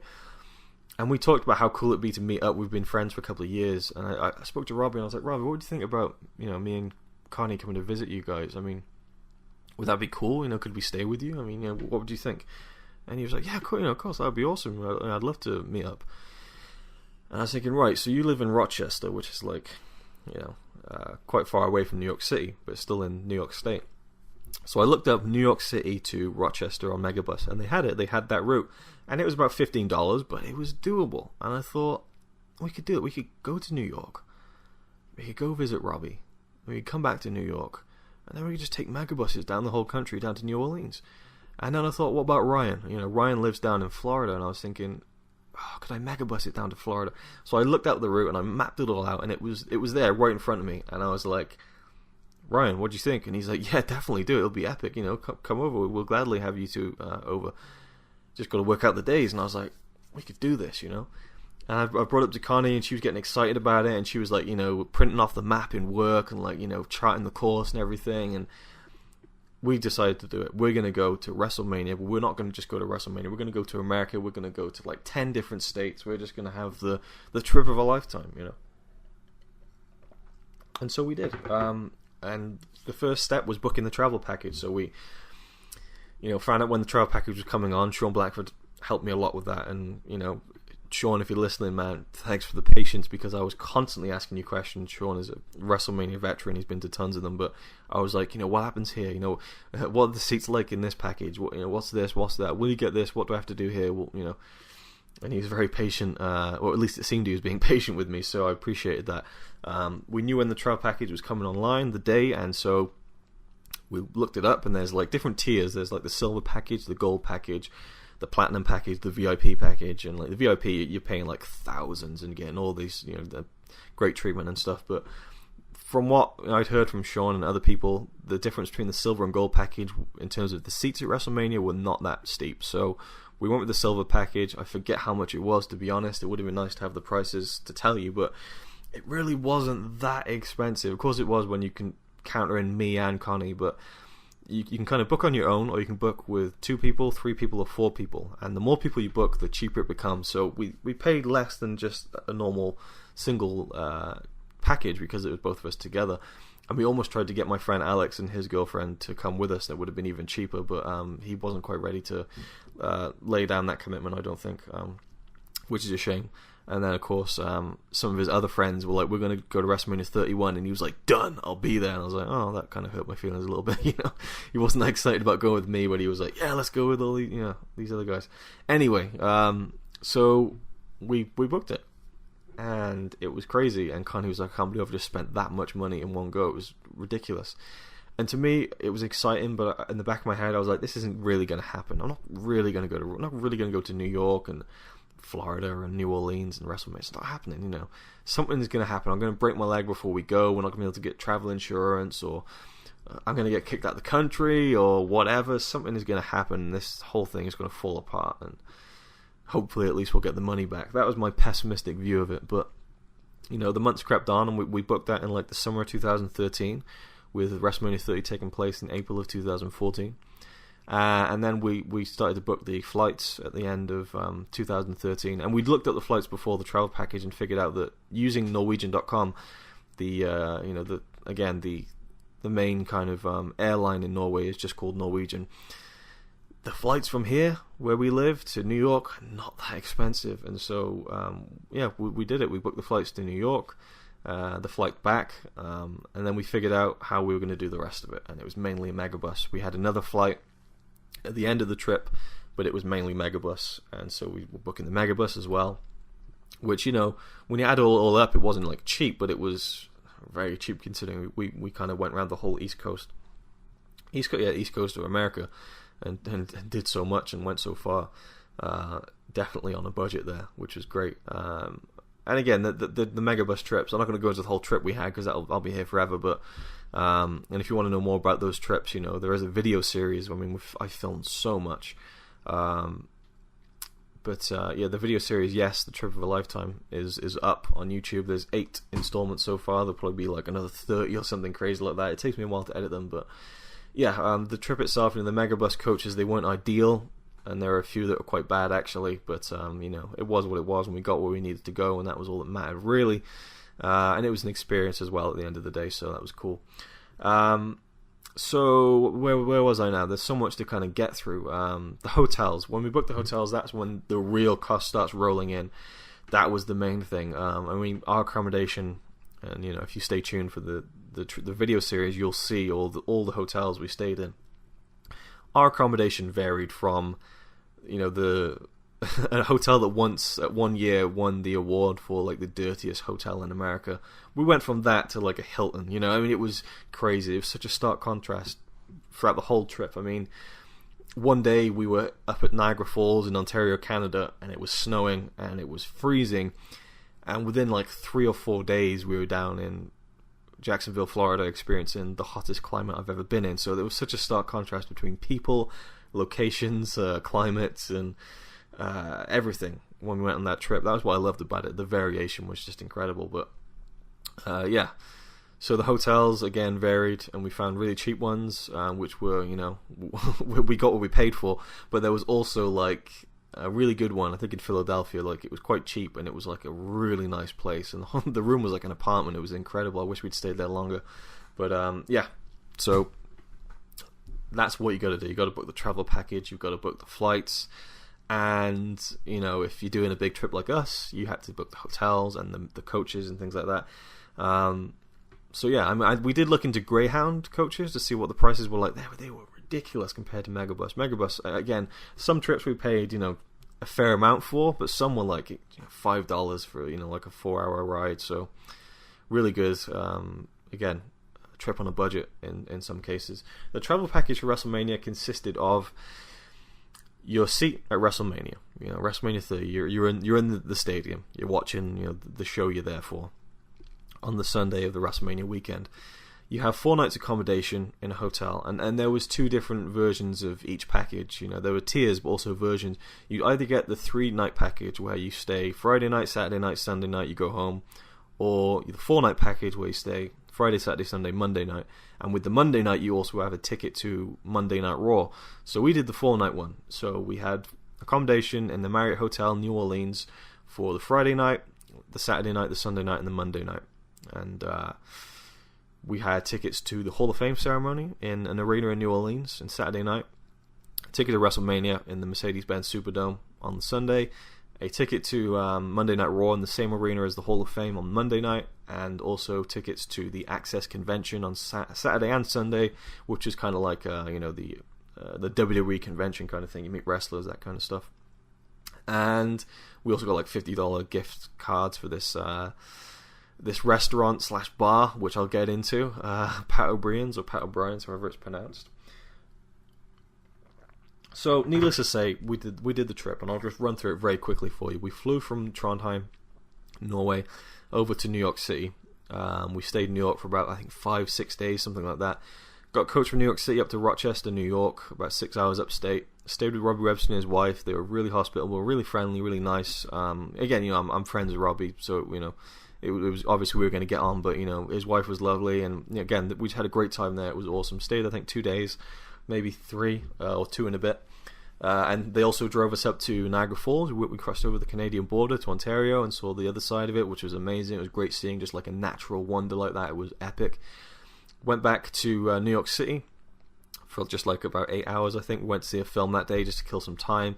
And we talked about how cool it'd be to meet up. We've been friends for a couple of years, and I spoke to Robbie, and I was like, Robbie, what do you think about, you know, me and Connie coming to visit you guys? I mean, would that be cool? You know, could we stay with you? I mean, you know, what would you think? And he was like, yeah, cool, you know, of course, that would be awesome. I'd love to meet up. And I was thinking, right, so you live in Rochester, which is like, you know, quite far away from New York City, but still in New York State. So I looked up New York City to Rochester on Megabus, and they had that route. And it was about $15, but it was doable. And I thought, we could do it. We could go to New York. We could go visit Robbie. We could come back to New York. And then we could just take megabuses down the whole country, down to New Orleans. And then I thought, what about Ryan? You know, Ryan lives down in Florida, and I was thinking, oh, could I megabus it down to Florida? So I looked out the route, and I mapped it all out, and it was there right in front of me. And I was like, Ryan, what do you think? And he's like, yeah, definitely do it. It'll be epic. You know, come over. We'll gladly have you two over. Just got to work out the days. And I was like, we could do this, you know. And I brought it up to Connie, and she was getting excited about it. And she was like, you know, printing off the map in work and like, you know, charting the course and everything. And we decided to do it. We're going to go to WrestleMania, but we're not going to just go to WrestleMania. We're going to go to America. We're going to go to like 10 different states. We're just going to have the trip of a lifetime, you know. And so we did. And the first step was booking the travel package. So we, you know, found out when the travel package was coming on. Sean Blackford helped me a lot with that. And, you know, Sean, if you're listening, man, thanks for the patience, because I was constantly asking you questions. Sean is a WrestleMania veteran. He's been to tons of them. But I was like, you know, what happens here? You know, what are the seats like in this package? What, you know, what's this? What's that? Will you get this? What do I have to do here? Well, you know, and he was very patient, or at least it seemed he was being patient with me, so I appreciated that. We knew when the travel package was coming online, the day, and so we looked it up, and there's like different tiers. There's like the silver package, the gold package, the platinum package, the VIP package, and like the VIP, you're paying like thousands and getting all these, you know, the great treatment and stuff. But from what I'd heard from Sean and other people, the difference between the silver and gold package in terms of the seats at WrestleMania were not that steep. So we went with the silver package. I forget how much it was, to be honest. It would have been nice to have the prices to tell you, but it really wasn't that expensive. Of course it was when you can counter in me and Connie, but you can kind of book on your own, or you can book with 2 people, 3 people, or 4 people. And the more people you book, the cheaper it becomes. So we paid less than just a normal single package because it was both of us together. And we almost tried to get my friend Alex and his girlfriend to come with us. That would have been even cheaper, but he wasn't quite ready to lay down that commitment, I don't think, which is a shame. And then, of course, some of his other friends were like, we're going to go to WrestleMania 31. And he was like, done, I'll be there. And I was like, oh, that kind of hurt my feelings a little bit, you know. He wasn't that excited about going with me, but he was like, yeah, let's go with all these other guys. Anyway, so we booked it. And it was crazy. And Connie was like, I can't believe I've just spent that much money in one go. It was ridiculous. And to me, it was exciting, but in the back of my head, I was like, this isn't really going to happen. I'm not really going to go to New York and Florida and New Orleans and WrestleMania. It's not happening, you know. Something's going to happen. I'm going to break my leg before we go. We're not going to be able to get travel insurance, or I'm going to get kicked out of the country, or whatever. Something is going to happen. This whole thing is going to fall apart, and hopefully at least we'll get the money back. That was my pessimistic view of it, but, you know, the months crept on, and we booked that in like the summer of 2013, with WrestleMania 30 taking place in April of 2014. And then we started to book the flights at the end of 2013, and we'd looked at the flights before the travel package and figured out that using Norwegian.com, the main kind of airline in Norway is just called Norwegian. The flights from here, where we live, to New York are not that expensive, and so we did it. We booked the flights to New York, the flight back, and then we figured out how we were going to do the rest of it, and it was mainly a megabus. We had another flight at the end of the trip, but it was mainly megabus, and so we were booking the megabus as well, which, you know, when you add it all up, it wasn't like cheap, but it was very cheap considering we kind of went around the whole East Coast of America, and did so much and went so far. Definitely on a budget there, which was great. And again, the megabus trips, I'm not going to go into the whole trip we had because I'll be here forever, but and if you want to know more about those trips, you know, there is a video series. I mean, I filmed so much, the video series, yes, the trip of a lifetime is up on YouTube. There's 8 installments so far. There'll probably be like another 30 or something crazy like that. It takes me a while to edit them, but yeah, the trip itself, you know, the megabus coaches, they weren't ideal, and there are a few that were quite bad actually, but you know, it was what it was, and we got where we needed to go, and that was all that mattered really. And it was an experience as well at the end of the day, so that was cool. So where was I now? There's so much to kind of get through. The hotels. When we booked the hotels, that's when the real cost starts rolling in. That was the main thing. I mean, our accommodation, and you know, if you stay tuned for the video series, you'll see all the hotels we stayed in. Our accommodation varied from, you know, a hotel that once at one year won the award for like the dirtiest hotel in America. We went from that to like a Hilton, you know. I mean, it was crazy. It was such a stark contrast throughout the whole trip. I mean, one day we were up at Niagara Falls in Ontario, Canada, and it was snowing and it was freezing, and within like 3 or 4 days we were down in Jacksonville, Florida, experiencing the hottest climate I've ever been in. So there was such a stark contrast between people, locations, climates, and everything when we went on that trip. That was what I loved about it. The variation was just incredible. But so the hotels again varied, and we found really cheap ones, which were, you know, we got what we paid for. But there was also like a really good one, I think in Philadelphia. Like, it was quite cheap, and it was like a really nice place, and the room was like an apartment. It was incredible. I wish we'd stayed there longer. But so that's what you got to do. You got to book the travel package. You've got to book the flights. And, you know, if you're doing a big trip like us, you had to book the hotels and the coaches and things like that. So yeah, I mean, we did look into Greyhound coaches to see what the prices were like. They were ridiculous compared to Megabus. Megabus, again, some trips we paid, you know, a fair amount for, but some were like, you know, $5 for, you know, like a 4-hour ride. So really good. Again, a trip on a budget in some cases. The travel package for WrestleMania consisted of your seat at WrestleMania, you know, WrestleMania 30. You're in the stadium. You're watching, you know, the show you're there for on the Sunday of the WrestleMania weekend. You have 4 nights accommodation in a hotel, and there was 2 different versions of each package. You know, there were tiers, but also versions. You either get the 3-night package where you stay Friday night, Saturday night, Sunday night, you go home, or the 4-night package where you stay Friday, Saturday, Sunday, Monday night. And with the Monday night, you also have a ticket to Monday Night Raw. So we did the 4-night one. So we had accommodation in the Marriott Hotel, New Orleans, for the Friday night, the Saturday night, the Sunday night, and the Monday night. And we had tickets to the Hall of Fame ceremony in an arena in New Orleans on Saturday night, a ticket to WrestleMania in the Mercedes-Benz Superdome on the Sunday, a ticket to Monday Night Raw in the same arena as the Hall of Fame on Monday night, and also tickets to the Access Convention on Saturday and Sunday, which is kind of like the WWE convention kind of thing. You meet wrestlers, that kind of stuff. And we also got like $50 gift cards for this restaurant / bar, which I'll get into, Pat O'Brien's or Pat O'Brien's, however it's pronounced. So, needless to say, we did the trip, and I'll just run through it very quickly for you. We flew from Trondheim, Norway, over to New York City. We stayed in New York for about, I think, 5-6 days, something like that. Got coached from New York City up to Rochester, New York, about 6 hours upstate. Stayed with Robbie Webster and his wife. They were really hospitable, really friendly, really nice. Again, I'm friends with Robbie, so, it was obviously we were going to get on, but, his wife was lovely, and again, we had a great time there. It was awesome. Stayed, I think, 2 days, maybe 3 or 2 and a bit. And they also drove us up to Niagara Falls. We crossed over the Canadian border to Ontario and saw the other side of it, which was amazing. It was great seeing just like a natural wonder like that. It was epic. Went back to New York City for just like about 8 hours, I think. We went to see a film that day just to kill some time.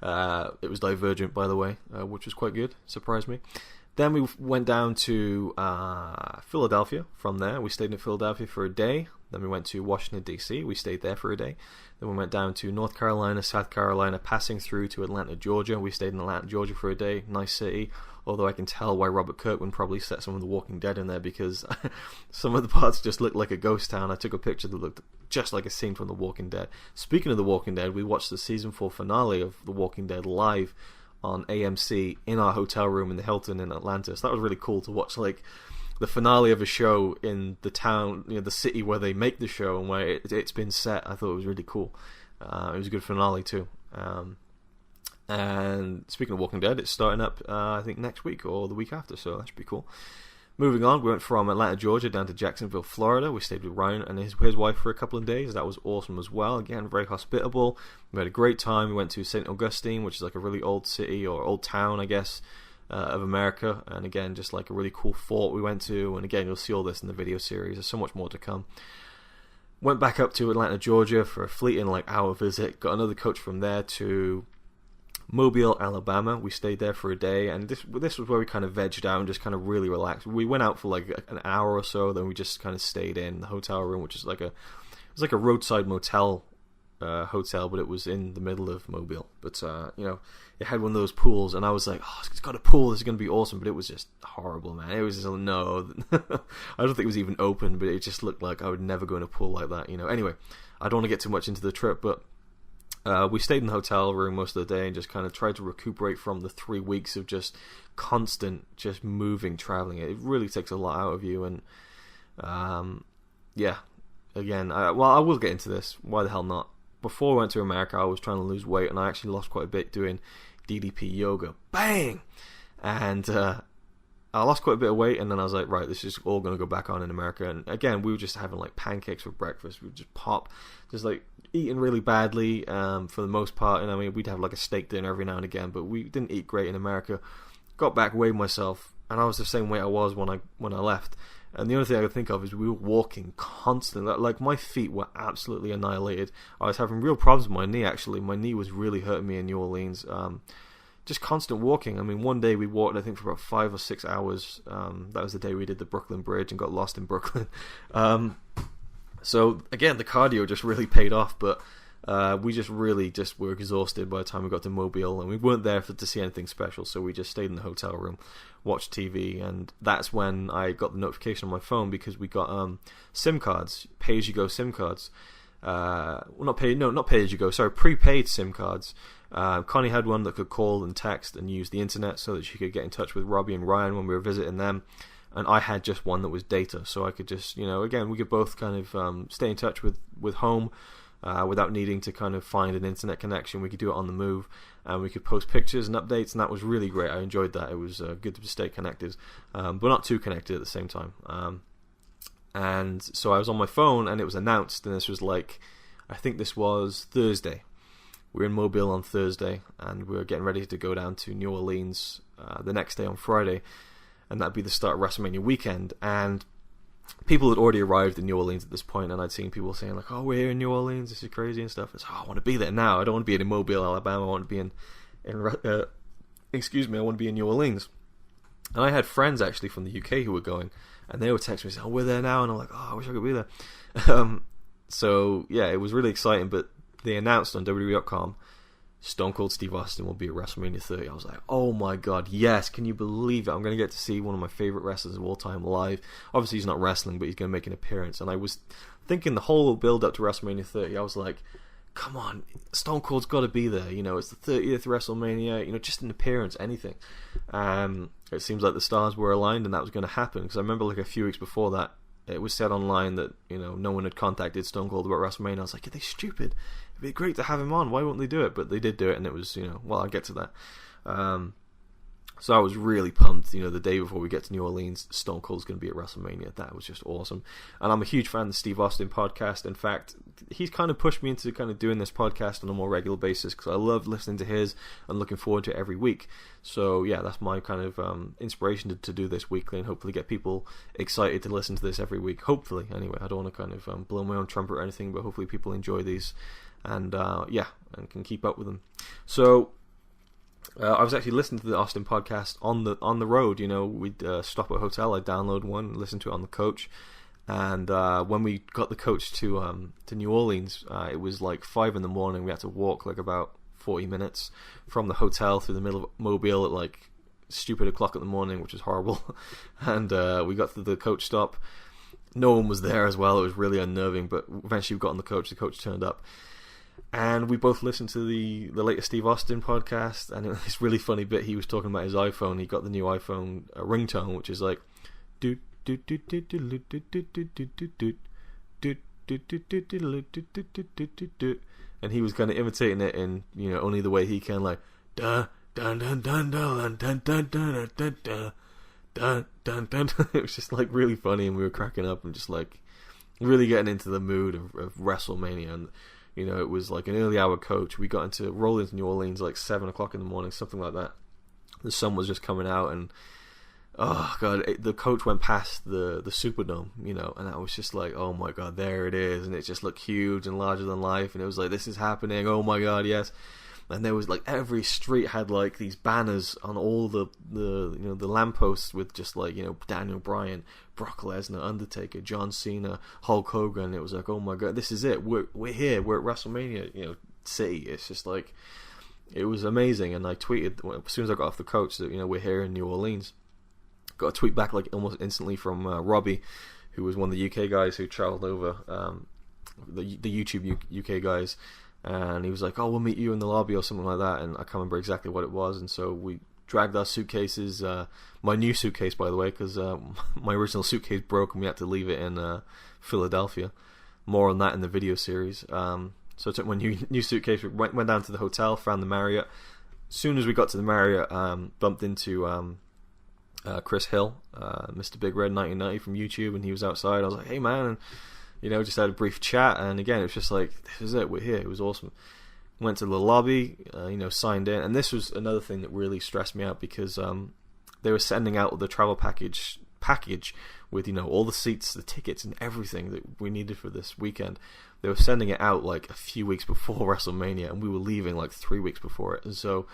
It was Divergent, by the way, which was quite good. Surprised me. Then we went down to Philadelphia. From there, we stayed in Philadelphia for a day. Then we went to Washington, D.C. We stayed there for a day. Then we went down to North Carolina, South Carolina, passing through to Atlanta, Georgia. We stayed in Atlanta, Georgia for a day. Nice city. Although I can tell why Robert Kirkman probably set some of The Walking Dead in there, because some of the parts just looked like a ghost town. I took a picture that looked just like a scene from The Walking Dead. Speaking of The Walking Dead, we watched the season 4 finale of The Walking Dead live on AMC in our hotel room in the Hilton in Atlanta. So that was really cool to watch, like, the finale of a show in the town, the city where they make the show and where it's been set. I thought it was really cool. It was a good finale too. And speaking of Walking Dead, it's starting up, I think, next week or the week after, so that should be cool. Moving on, we went from Atlanta, Georgia down to Jacksonville, Florida. We stayed with Ryan and his wife for a couple of days. That was awesome as well. Again, very hospitable. We had a great time. We went to St. Augustine, which is like a really old city or old town, I guess, of America. And again, just like a really cool fort we went to. And again, you'll see all this in the video series. There's so much more to come. Went back up to Atlanta, Georgia for a fleeting hour visit. Got another coach from there to Mobile, Alabama. We stayed there for a day, and this was where we kind of vegged out and just kind of really relaxed. We went out for like an hour or so, then we just kind of stayed in the hotel room, which is like a roadside motel hotel, but it was in the middle of Mobile. But it had one of those pools, and I was like, oh, it's got a pool, this is going to be awesome. But it was just horrible, man. It was just no. I don't think it was even open, but it just looked like I would never go in a pool like that. Anyway, I don't want to get too much into the trip, but we stayed in the hotel room most of the day and just kind of tried to recuperate from the 3 weeks of just constant, just moving, traveling. It really takes a lot out of you, and again, I will get into this. Why the hell not? Before I went to America, I was trying to lose weight, and I actually lost quite a bit doing DDP yoga. Bang! And I lost quite a bit of weight, and then I was like, right, this is all going to go back on in America. And again, we were just having like pancakes for breakfast. We would just pop, just like eating really badly for the most part. And I mean, we'd have like a steak dinner every now and again, but we didn't eat great in America. Got back, weighed myself, and I was the same weight I was when I left. And the only thing I could think of is we were walking constantly. Like, my feet were absolutely annihilated. I was having real problems with my knee, actually. My knee was really hurting me in New Orleans. Just constant walking. I mean, one day we walked, I think, for about 5 or 6 hours. That was the day we did the Brooklyn Bridge and got lost in Brooklyn. So, again, the cardio just really paid off. But we just really were exhausted by the time we got to Mobile. And we weren't there to see anything special. So we just stayed in the hotel room, watched TV. And that's when I got the notification on my phone, because we got SIM cards, pay-as-you-go SIM cards. Not pay-as-you-go, sorry, prepaid SIM cards. Connie had one that could call and text and use the internet so that she could get in touch with Robbie and Ryan when we were visiting them. And I had just one that was data, so I could just, again, we could both kind of stay in touch with home without needing to kind of find an internet connection. We could do it on the move, and we could post pictures and updates, and that was really great. I enjoyed that. It was good to stay connected, but not too connected at the same time. And so I was on my phone, and it was announced, and this was like, I think this was Thursday. We were in Mobile on Thursday, and we were getting ready to go down to New Orleans the next day on Friday, and that'd be the start of WrestleMania weekend. And people had already arrived in New Orleans at this point, and I'd seen people saying like, "Oh, we're here in New Orleans. This is crazy and stuff." It's, I want to be there now. I don't want to be in Mobile, Alabama. I want to be excuse me, I want to be in New Orleans. And I had friends actually from the UK who were going, and they would text me saying, oh, we're there now, and I'm like, oh, I wish I could be there. So yeah, it was really exciting, but they announced on WWE.com Stone Cold Steve Austin will be at WrestleMania 30. I was like, oh my god, yes, can you believe it? I'm going to get to see one of my favorite wrestlers of all time live. Obviously he's not wrestling, but he's going to make an appearance. And I was thinking the whole build up to WrestleMania 30, I was like, come on, Stone Cold's got to be there. You know, it's the 30th WrestleMania, you know, just an appearance, anything. It seems like the stars were aligned and that was going to happen, because I remember like a few weeks before that, it was said online that, you know, no one had contacted Stone Cold about WrestleMania. I was like, are they stupid? It'd be great to have him on. Why won't they do it? But they did do it, and it was, you know, well, I'll get to that. So I was really pumped, you know, the day before we get to New Orleans, Stone Cold's going to be at WrestleMania. That was just awesome. And I'm a huge fan of the Steve Austin podcast. In fact, he's kind of pushed me into kind of doing this podcast on a more regular basis, because I love listening to his and looking forward to it every week. So yeah, that's my kind of inspiration to do this weekly, and hopefully get people excited to listen to this every week. Hopefully, anyway. I don't want to kind of blow my own trumpet or anything, but hopefully people enjoy these and and can keep up with them. So I was actually listening to the Austin podcast on the road. You know, we'd stop at a hotel. I'd download one, listen to it on the coach, and when we got the coach to New Orleans, it was like 5 a.m. We had to walk like about 40 minutes from the hotel through the middle of Mobile at like stupid o'clock in the morning, which was horrible. And we got to the coach stop. No one was there as well. It was really unnerving, but eventually we got on the coach. The coach turned up. And we both listened to the latest Steve Austin podcast, and it was this really funny bit. He was talking about his iPhone. He got the new iPhone ringtone, which is like doot doot doot doot doot doot doot doot doot doot doot doot doot doot doot, and he was kind of imitating it in, you know, only the way he can, like dun dun dun dun dun dun dun dun dun dun dun dun. It was just like really funny, and we were cracking up and just like really getting into the mood of WrestleMania. And you know, it was like an early hour coach. We got rolled into New Orleans like 7 o'clock in the morning, something like that. The sun was just coming out, and oh god, the coach went past the Superdome, you know, and I was just like, oh my god, there it is, and it just looked huge and larger than life, and it was like, this is happening, oh my god, yes. And there was like every street had like these banners on all the you know, the lampposts with just like, you know, Daniel Bryan, Brock Lesnar, Undertaker, John Cena, Hulk Hogan. It was like, oh my god, this is it. We're here. We're at WrestleMania, you know, city. It's just like, it was amazing. And I tweeted as soon as I got off the coach that, you know, we're here in New Orleans. Got a tweet back like almost instantly from Robbie, who was one of the UK guys who travelled over, the YouTube UK guys. And he was like, oh, we'll meet you in the lobby or something like that. And I can't remember exactly what it was. And so we dragged our suitcases, my new suitcase, by the way, because my original suitcase broke and we had to leave it in Philadelphia. More on that in the video series. So I took my new suitcase, we went down to the hotel, found the Marriott. As soon as we got to the Marriott, bumped into Chris Hill, Mr. Big Red 1990 from YouTube, and he was outside. I was like, hey man, and you know, just had a brief chat, and again, it was just like, this is it, we're here. It was awesome. Went to the lobby, you know, signed in, and this was another thing that really stressed me out, because they were sending out the travel package with, you know, all the seats, the tickets, and everything that we needed for this weekend. They were sending it out like a few weeks before WrestleMania, and we were leaving like 3 weeks before it, and so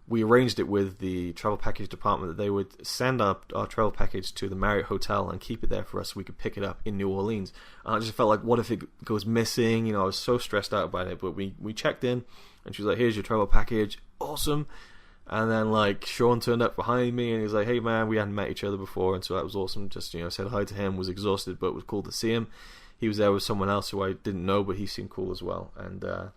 we arranged it with the travel package department that they would send our travel package to the Marriott Hotel and keep it there for us so we could pick it up in New Orleans. And I just felt like, what if it goes missing? You know, I was so stressed out about it. But we checked in, and she was like, here's your travel package. Awesome. And then, like, Sean turned up behind me, and he was like, hey, man, we hadn't met each other before, and so that was awesome. Just, you know, said hi to him, was exhausted, but it was cool to see him. He was there with someone else who I didn't know, but he seemed cool as well. And,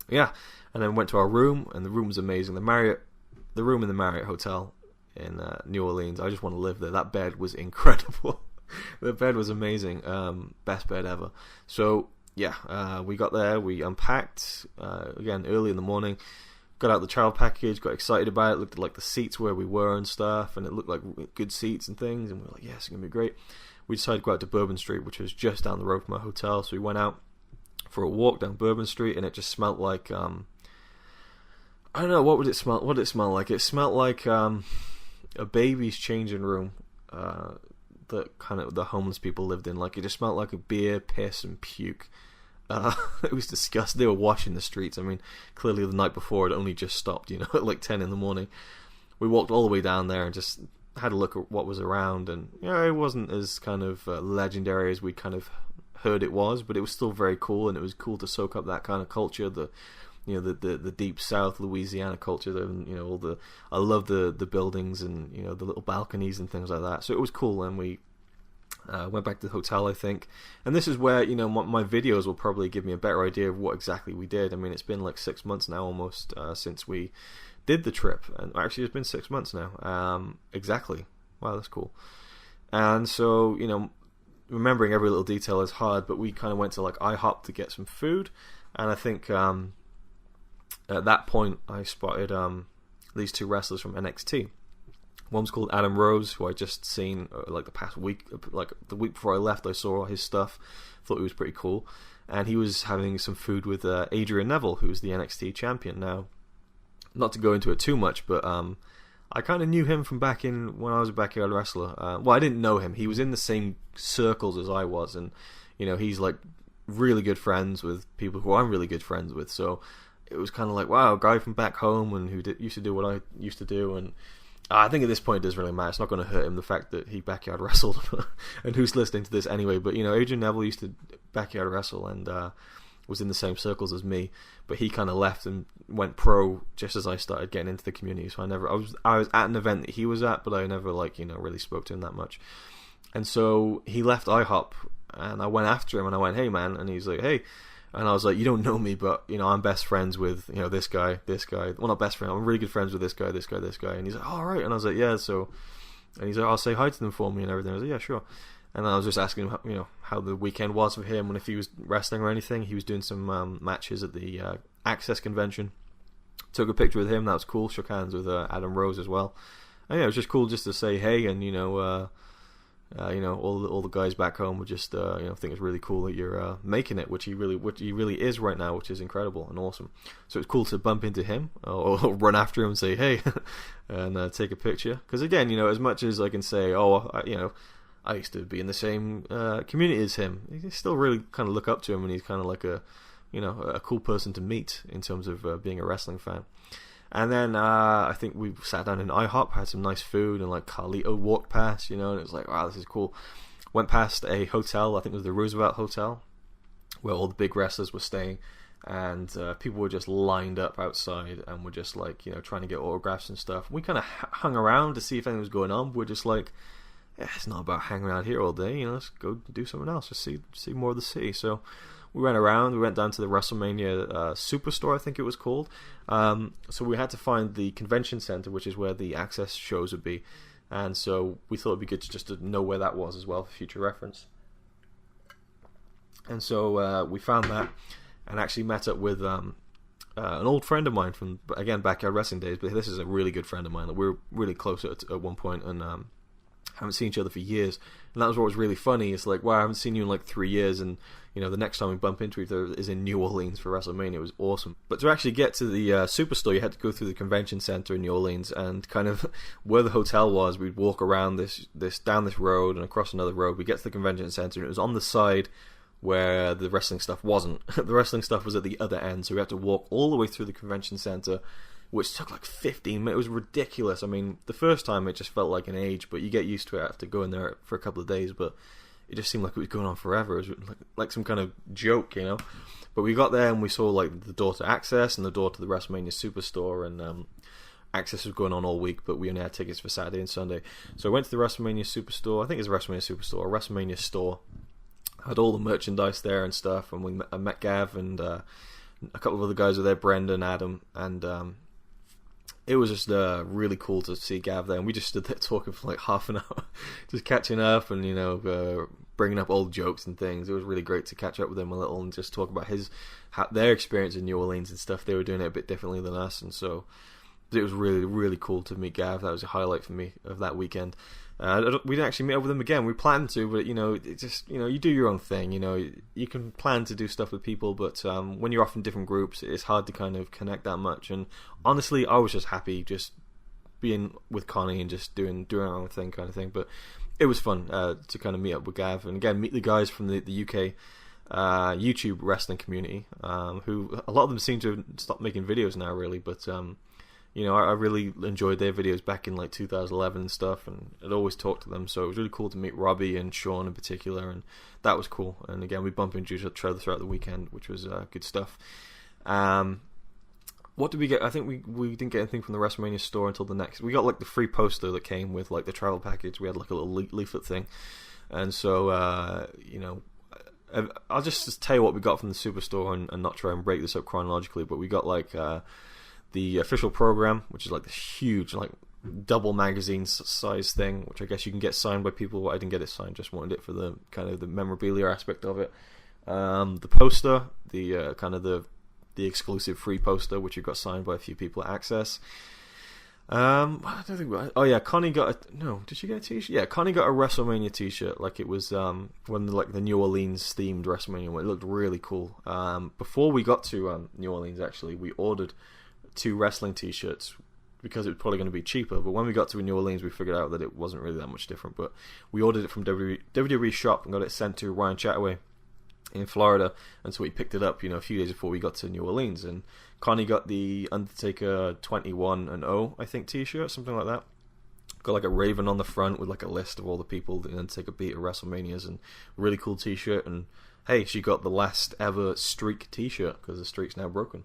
yeah. And then went to our room, and the room was amazing. The room in the Marriott Hotel in New Orleans, I just want to live there. That bed was incredible. The bed was amazing. Best bed ever. So, yeah, we got there, we unpacked, again, early in the morning, got out the travel package, got excited about it, looked at like the seats where we were and stuff, and it looked like good seats and things, and we were like, yes, it's going to be great. We decided to go out to Bourbon Street, which was just down the road from our hotel, so we went out for a walk down Bourbon Street, and it just smelled like, I don't know, what did it smell like? It smelled like a baby's changing room that kind of the homeless people lived in. Like, it just smelled like a beer, piss, and puke. It was disgusting. They were washing the streets. I mean, clearly the night before it only just stopped, you know, at like 10 in the morning. we walked all the way down there and just had a look at what was around, and it wasn't as kind of legendary as we kind of heard it was, but it was still very cool, and it was cool to soak up that kind of culture, the deep South Louisiana culture, and I love the buildings and the little balconies and things like that. So it was cool, and we went back to the hotel, I think, and this is where my videos will probably give me a better idea of what exactly we did. I mean, it's been like 6 months now almost since we did the trip, and actually it's been 6 months now exactly. Wow, that's cool. And so remembering every little detail is hard, but we kind of went to like IHOP to get some food, and I think at that point I spotted these two wrestlers from NXT. One's called Adam Rose, who I just seen like the past week, like the week before I left. I saw his stuff, thought he was pretty cool, and he was having some food with Adrian Neville, who's the NXT champion now. Not to go into it too much, but I kind of knew him from back in when I was a backyard wrestler. Well, I didn't know him. He was in the same circles as I was, and he's like really good friends with people who I'm really good friends with. So it was kind of like, wow, a guy from back home and who used to do what I used to do, and I think at this point it doesn't really matter. It's not going to hurt him, the fact that he backyard wrestled, and who's listening to this anyway. But Adrian Neville used to backyard wrestle and was in the same circles as me, but he kind of left and went pro just as I started getting into the community. So I was at an event that he was at, but I never really spoke to him that much. And so he left IHOP, and I went after him and I went, "Hey man," and he's like, "Hey." And I was like, "You don't know me, but I'm best friends with this guy. Well, not best friend. I'm really good friends with this guy. And he's like, "Oh, all right." And I was like, "Yeah." So, and he's like, "I'll say hi to them for me and everything." I was like, "Yeah, sure." And I was just asking him, how the weekend was for him, and if he was wrestling or anything. He was doing some matches at the Access convention. Took a picture with him. That was cool. Shook hands with Adam Rose as well. And yeah, it was just cool just to say hey, and all the guys back home would just think it's really cool that you're making it, which he really is right now, which is incredible and awesome. So it's cool to bump into him or run after him and say hey, and take a picture. Because again, as much as I can say, I used to be in the same community as him, you still really kind of look up to him, and he's kind of like a cool person to meet in terms of being a wrestling fan. And then I think we sat down in IHOP, had some nice food, and like Carlito walked past, and it was like, wow, this is cool. Went past a hotel, I think it was the Roosevelt Hotel, where all the big wrestlers were staying, and people were just lined up outside and were just like, trying to get autographs and stuff. We kind of hung around to see if anything was going on. We're just like, yeah, it's not about hanging around here all day, let's go do something else, just see more of the city. So we went around, we went down to the WrestleMania Superstore, I think it was called. So we had to find the convention center, which is where the Access shows would be. And so we thought it'd be good just to know where that was as well for future reference. And so we found that and actually met up with an old friend of mine from, again, backyard wrestling days. But this is a really good friend of mine. We were really close at one point, and haven't seen each other for years. And that was what was really funny. It's like, wow, I haven't seen you in like 3 years, and the next time we bump into each other is in New Orleans for WrestleMania. It was awesome. But to actually get to the Superstore, you had to go through the convention center in New Orleans, and kind of where the hotel was, we'd walk around this down this road and across another road. We get to the convention center, and it was on the side where the wrestling stuff wasn't. The wrestling stuff was at the other end, so we had to walk all the way through the convention center, which took like 15 minutes. It was ridiculous. I mean, the first time it just felt like an age, but you get used to it after going there for a couple of days. But it just seemed like it was going on forever. It was like some kind of joke, But we got there and we saw like the door to Access and the door to the WrestleMania Superstore, and Access was going on all week, but we only had tickets for Saturday and Sunday. So I went to the WrestleMania Superstore. I think it's a WrestleMania Superstore, a WrestleMania store. Had all the merchandise there and stuff, and I met Gav and a couple of other guys were there, Brendan, Adam, and it was just really cool to see Gav there, and we just stood there talking for like half an hour, just catching up and bringing up old jokes and things. It was really great to catch up with him a little and just talk about their experience in New Orleans and stuff. They were doing it a bit differently than us, and so it was really, really cool to meet Gav. That was a highlight for me of that weekend. We didn't actually meet up with him again. We planned to, but it just you do your own thing. You can plan to do stuff with people, but when you're off in different groups, it's hard to kind of connect that much. And honestly, I was just happy just being with Connie and just doing our own thing, kind of thing. But it was fun to kind of meet up with Gav and again meet the guys from the UK YouTube wrestling community, who a lot of them seem to have stopped making videos now, really, but You know, I really enjoyed their videos back in like 2011 and stuff, and I'd always talked to them. So it was really cool to meet Robbie and Sean in particular, and that was cool. And again, we bumped into each other throughout the weekend, which was good stuff. What did we get? I think we didn't get anything from the WrestleMania store until the next. We got like the free poster that came with like the travel package. We had like a little leaflet thing, and so you know, I'll just tell you what we got from the Superstore and not try and break this up chronologically. But we got like the official program, which is like this huge like double magazine size thing, which I guess you can get signed by people. I didn't get it signed, just wanted it for the kind of the memorabilia aspect of it. The poster, the kind of the exclusive free poster, which you got signed by a few people at Access. I don't think. Oh yeah, Connie got did she get a t-shirt? Yeah, Connie got a WrestleMania t-shirt. Like it was when the New Orleans themed WrestleMania. It looked really cool. Before we got to New Orleans, actually, we ordered 2 wrestling t-shirts because it was probably going to be cheaper. But when we got to New Orleans, we figured out that it wasn't really that much different. But we ordered it from WWE shop and got it sent to Ryan Chataway in Florida, and so we picked it up, a few days before we got to New Orleans. And Connie got the Undertaker 21-0, I think, t-shirt, something like that. Got like a raven on the front with like a list of all the people that Undertaker beat at WrestleManias, and really cool t-shirt. And hey, she got the last ever streak t-shirt because the streak's now broken.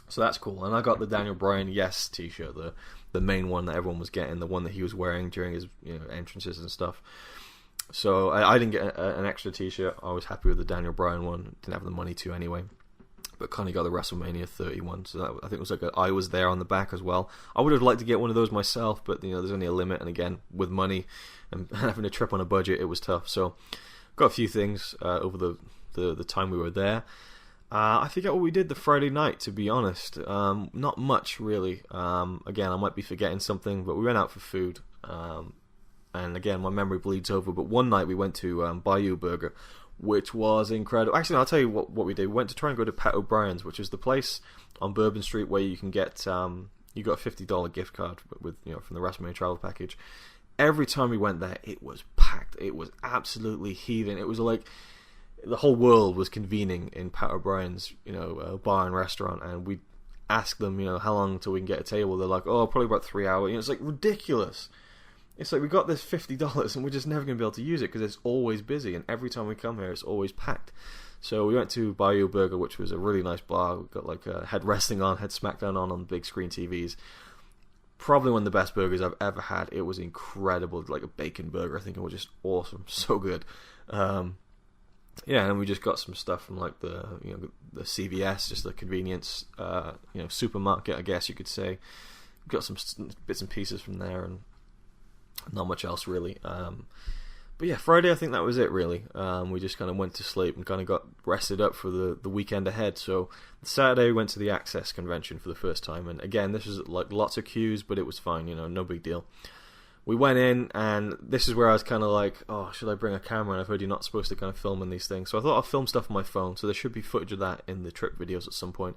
So that's cool. And I got the Daniel Bryan Yes t-shirt, the main one that everyone was getting, the one that he was wearing during his entrances and stuff. So I didn't get an extra t-shirt. I was happy with the Daniel Bryan one. Didn't have the money to anyway. But Connie got the WrestleMania 31, so that, I think it was like I was there on the back as well. I would have liked to get one of those myself, but there's only a limit, and again, with money and having a trip on a budget, it was tough. So got a few things over the time we were there. I forget what we did the Friday night, to be honest. Not much, really. Again, I might be forgetting something, but we went out for food. And again, my memory bleeds over. But one night we went to Bayou Burger, which was incredible. Actually, I'll tell you what we did. We went to try and go to Pat O'Brien's, which is the place on Bourbon Street where you can get you got a $50 gift card with from the WrestleMania travel package. Every time we went there, it was packed. It was absolutely heaving. It was like the whole world was convening in Pat O'Brien's, bar and restaurant, and we asked them, how long until we can get a table. They're like, oh, probably about 3 hours. It's like ridiculous. It's like we got this $50 and we're just never going to be able to use it because it's always busy, and every time we come here, it's always packed. So we went to Bayou Burger, which was a really nice bar. We got had wrestling on, had SmackDown on big screen TVs. Probably one of the best burgers I've ever had. It was incredible, like a bacon burger. I think it was just awesome, so good. Yeah, and we just got some stuff from like the CVS, just the convenience supermarket, I guess you could say. Got some bits and pieces from there, and not much else really. But yeah, Friday I think that was it really. We just kind of went to sleep and kind of got rested up for the weekend ahead. So Saturday we went to the Access convention for the first time, and again this was like lots of queues, but it was fine, no big deal. We went in, and this is where I was kind of like, oh, should I bring a camera? And I've heard you're not supposed to kind of film in these things. So I thought I'll film stuff on my phone, so there should be footage of that in the trip videos at some point.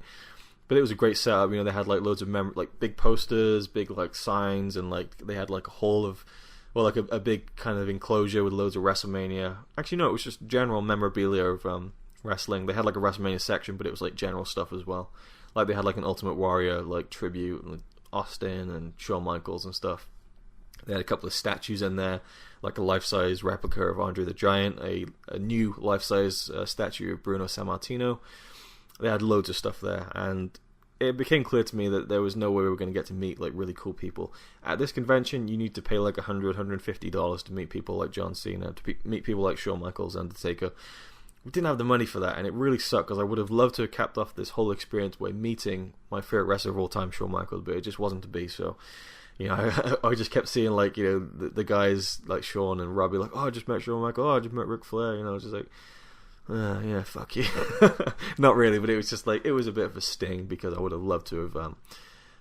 But it was a great setup. They had like loads of big posters, big like signs, and like they had like a hall of, well, like a big kind of enclosure with loads of WrestleMania. Actually, no, it was just general memorabilia of wrestling. They had like a WrestleMania section, but it was like general stuff as well. Like they had like an Ultimate Warrior like tribute, and Austin and Shawn Michaels and stuff. They had a couple of statues in there, like a life-size replica of Andre the Giant, a new life-size statue of Bruno Sammartino. They had loads of stuff there, and it became clear to me that there was no way we were going to get to meet like really cool people. At this convention, you need to pay like $150 to meet people like John Cena, to meet people like Shawn Michaels, Undertaker. We didn't have the money for that, and it really sucked because I would have loved to have capped off this whole experience by meeting my favorite wrestler of all time, Shawn Michaels, but it just wasn't to be. So I just kept seeing like the guys like Shawn and Robbie like, oh, I just met Shawn Michaels, oh, I just met Ric Flair, just like, yeah, fuck you. Not really, but it was just like, it was a bit of a sting because I would have loved to have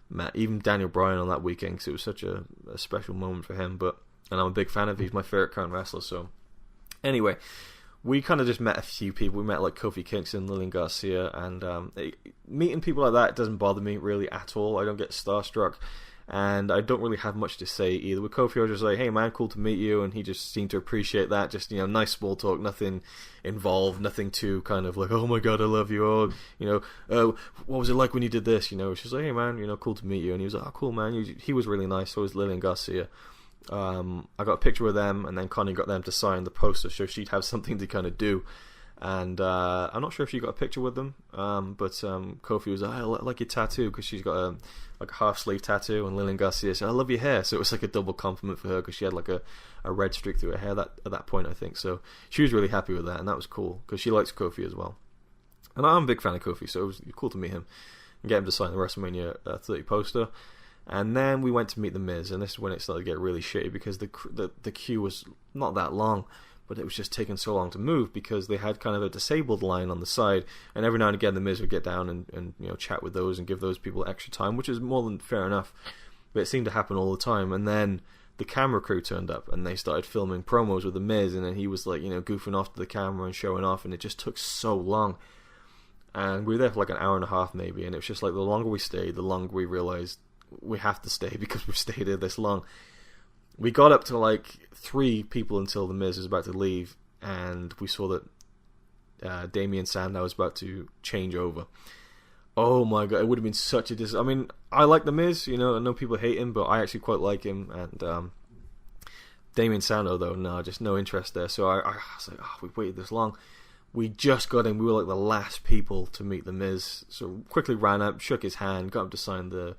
met even Daniel Bryan on that weekend because it was such a special moment for him. And I'm a big fan of him. He's my favorite current wrestler. So anyway, we kind of just met a few people. We met like Kofi Kingston, Lillian Garcia, and meeting people like that doesn't bother me really at all. I don't get starstruck. And I don't really have much to say either. With Kofi, I was just like, hey man, cool to meet you, and he just seemed to appreciate that. Just, nice small talk, nothing involved, nothing too kind of like, oh my god, I love you, what was it like when you did this? She's like, hey man, cool to meet you. And he was like, oh cool man. He was really nice. So was Lillian Garcia. I got a picture with them, and then Connie got them to sign the poster so she'd have something to kind of do. And I'm not sure if she got a picture with them, but Kofi was like, I like your tattoo, because she's got a half sleeve tattoo, and Lillian Garcia said, I love your hair. So it was like a double compliment for her, because she had like a red streak through her hair at that point, I think. So she was really happy with that, and that was cool, because she likes Kofi as well. And I'm a big fan of Kofi, so it was cool to meet him and get him to sign the WrestleMania 30 poster. And then we went to meet The Miz, and this is when it started to get really shitty, because the queue was not that long, but it was just taking so long to move, because they had kind of a disabled line on the side, and every now and again The Miz would get down and chat with those and give those people extra time, which is more than fair enough, but it seemed to happen all the time. And then the camera crew turned up, and they started filming promos with The Miz, and then he was like, goofing off to the camera and showing off, and it just took so long. And we were there for like an hour and a half maybe, and it was just like, the longer we stayed, the longer we realized we have to stay, because we've stayed here this long. We got up to like 3 people until The Miz was about to leave, and we saw that Damian Sandow was about to change over. Oh my god, it would have been such a I mean, I like The Miz, I know people hate him, but I actually quite like him. And Damian Sandow, though, no, just no interest there. So I was like, oh, we've waited this long. We just got in. We were like the last people to meet The Miz. So quickly ran up, shook his hand, got him to sign the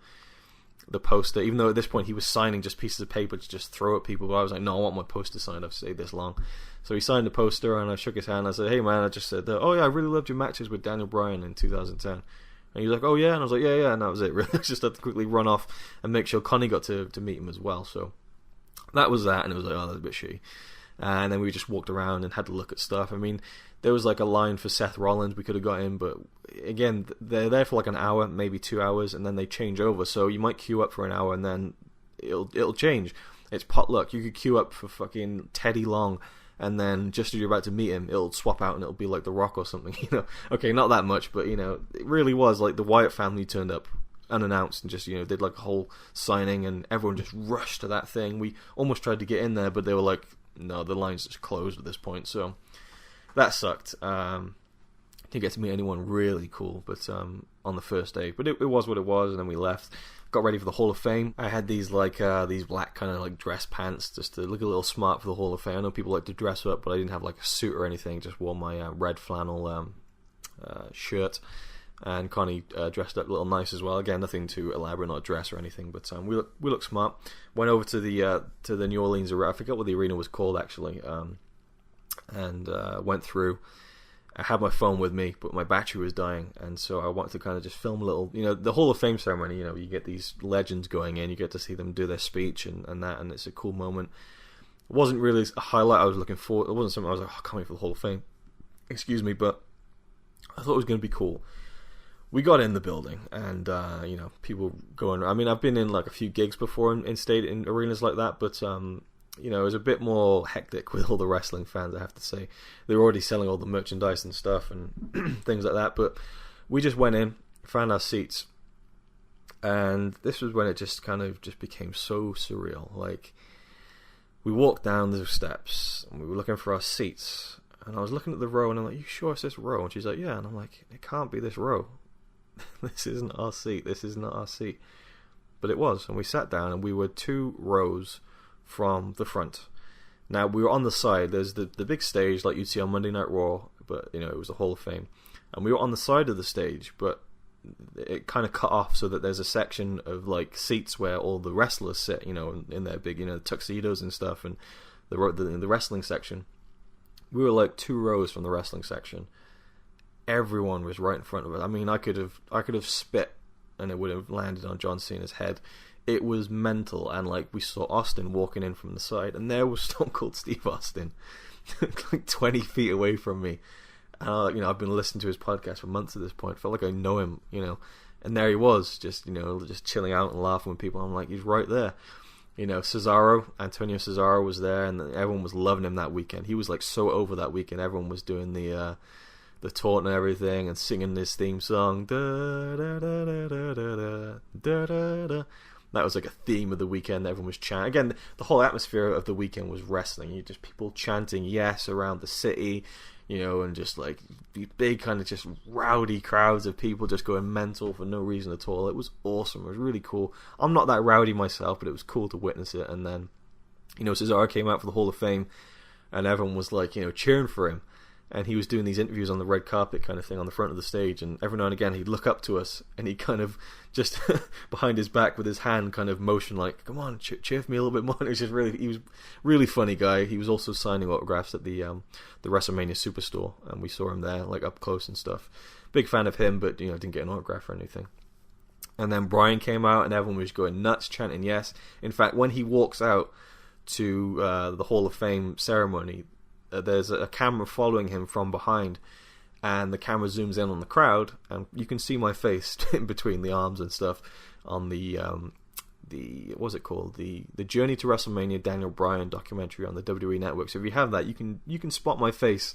poster, even though at this point he was signing just pieces of paper to just throw at people. But I was like, no, I want my poster signed. I've stayed this long. So he signed the poster, and I shook his hand. I said, hey man, I just said, oh yeah, I really loved your matches with Daniel Bryan in 2010. And he was like, oh yeah, and I was like, yeah, and that was it. Really, I just had to quickly run off and make sure Connie got to meet him as well. So that was that, and it was like, oh, that's a bit shitty. And then we just walked around and had to look at stuff. I mean, there was like a line for Seth Rollins we could have got in, but again, they're there for like an hour, maybe 2 hours, and then they change over. So you might queue up for an hour, and then it'll change. It's potluck. You could queue up for fucking Teddy Long, and then just as you're about to meet him, it'll swap out and it'll be like The Rock or something. Okay, not that much, but it really was like the Wyatt family turned up unannounced and just did like a whole signing, and everyone just rushed to that thing. We almost tried to get in there, but they were like, no, the line's just closed at this point. So that sucked. Didn't get to meet anyone really cool, but on the first day. But it was what it was, and then we left. Got ready for the Hall of Fame. I had these these black kind of like dress pants just to look a little smart for the Hall of Fame. I know people like to dress up, but I didn't have like a suit or anything. Just wore my red flannel shirt. And Connie dressed up a little nice as well. Again, nothing too elaborate, not a dress or anything, but we look smart. Went over to the New Orleans arena. I forgot what the arena was called actually, and went through. I had my phone with me, but my battery was dying, and so I wanted to kind of just film a little. The Hall of Fame ceremony. You get these legends going in, you get to see them do their speech and that, and it's a cool moment. It wasn't really a highlight I was looking for. It wasn't something I was like, oh, I can't wait for the Hall of Fame. Excuse me, but I thought it was going to be cool. We got in the building, and people going. I mean, I've been in like a few gigs before in arenas like that, but it was a bit more hectic with all the wrestling fans, I have to say. They were already selling all the merchandise and stuff and things like that, but we just went in, found our seats, and this was when it just became so surreal. Like, we walked down the steps, and we were looking for our seats, and I was looking at the row, and I'm like, you sure it's this row? And she's like, yeah, and I'm like, it can't be this row. This isn't our seat. This is not our seat. But it was, and we sat down, and we were 2 rows from the front. Now, we were on the side. There's the big stage like you'd see on Monday Night Raw, but it was the Hall of Fame. And we were on the side of the stage, but it kind of cut off so that there's a section of like seats where all the wrestlers sit, in their big, tuxedos and stuff, and the wrestling section. We were like 2 rows from the wrestling section. Everyone was right in front of us. I mean, I could have spit and it would have landed on John Cena's head. It was mental, and like we saw Austin walking in from the side, and there was Stone Cold Steve Austin, like 20 feet away from me. I've been listening to his podcast for months at this point. Felt like I know him, and there he was, just chilling out and laughing with people. I'm like, he's right there. Antonio Cesaro was there, and everyone was loving him that weekend. He was like so over that weekend. Everyone was doing the taunt and everything, and singing this theme song. Da, da, da, da, da, da, da, da, da. that was like a theme of the weekend. Everyone was chanting. Again, the whole atmosphere of the weekend was wrestling. You just people chanting yes around the city, and just like big kind of just rowdy crowds of people just going mental for no reason at all. It was awesome. It was really cool. I'm not that rowdy myself, but it was cool to witness it. And then, Cesaro came out for the Hall of Fame, and everyone was like, cheering for him. And he was doing these interviews on the red carpet kind of thing on the front of the stage, and every now and again he'd look up to us and he'd kind of just behind his back with his hand kind of motion like, come on, cheer for me a little bit more. And he was really funny guy. He was also signing autographs at the WrestleMania Superstore, and we saw him there like up close and stuff. Big fan of him, but didn't get an autograph or anything. And then Bryan came out and everyone was going nuts chanting yes. In fact, when he walks out to the Hall of Fame ceremony, there's a camera following him from behind, and the camera zooms in on the crowd, and you can see my face in between the arms and stuff on the what's it called, the Journey to WrestleMania Daniel Bryan documentary on the WWE Network. So if you have that, you can spot my face.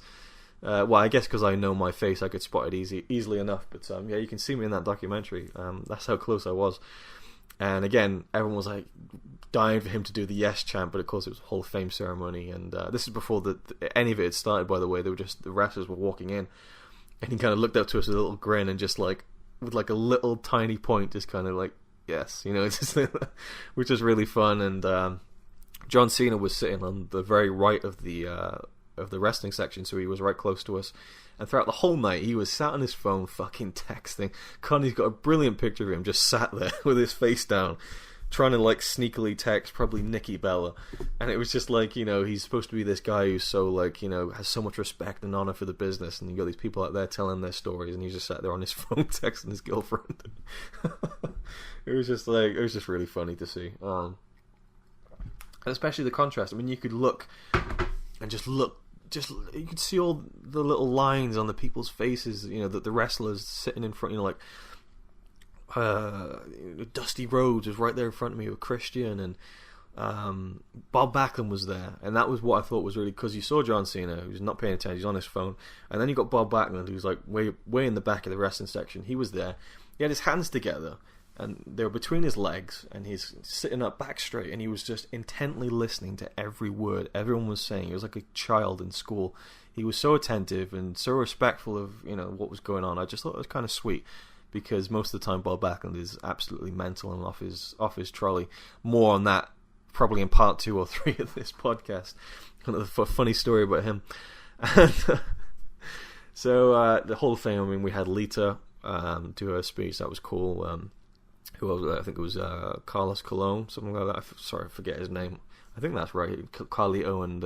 Well, I guess because I know my face, I could spot it easily enough. But yeah, you can see me in that documentary. That's how close I was. And again, everyone was like dying for him to do the yes chant, but of course it was a Hall of Fame ceremony, and this is before any of it had started, by the way. They were just, the wrestlers were walking in, and he kind of looked up to us with a little grin, and just like, with like a little tiny point, just kind of like, yes, it's just, which is really fun. And John Cena was sitting on the very right of the wrestling section, so he was right close to us. And throughout the whole night, he was sat on his phone fucking texting. Connie's got a brilliant picture of him just sat there with his face down, trying to like sneakily text probably Nikki Bella. And it was just like, he's supposed to be this guy who's so like, has so much respect and honor for the business, and you got these people out there telling their stories, and he's just sat there on his phone texting his girlfriend. It was just really funny to see. And especially the contrast. I mean, you could look, you could see all the little lines on the people's faces, that the wrestlers sitting in front, Dusty Rhodes was right there in front of me with Christian, and Bob Backlund was there, and that was what I thought was really, because you saw John Cena, who's not paying attention, he's on his phone, and then you got Bob Backlund, who's like way in the back of the wrestling section. He was there, he had his hands together, and they were between his legs, and he's sitting up back straight, and he was just intently listening to every word everyone was saying. He was like a child in school. He was so attentive and so respectful of what was going on. I just thought it was kind of sweet, because most of the time Bob Backlund is absolutely mental and off his trolley. More on that probably in part 2 or 3 of this podcast. Another funny story about him. And so the Hall of Fame, I mean, we had Lita do her speech. That was cool. Who else? I think it was Carlos Colon, something like that. Sorry, I forget his name. I think that's right. Carlito and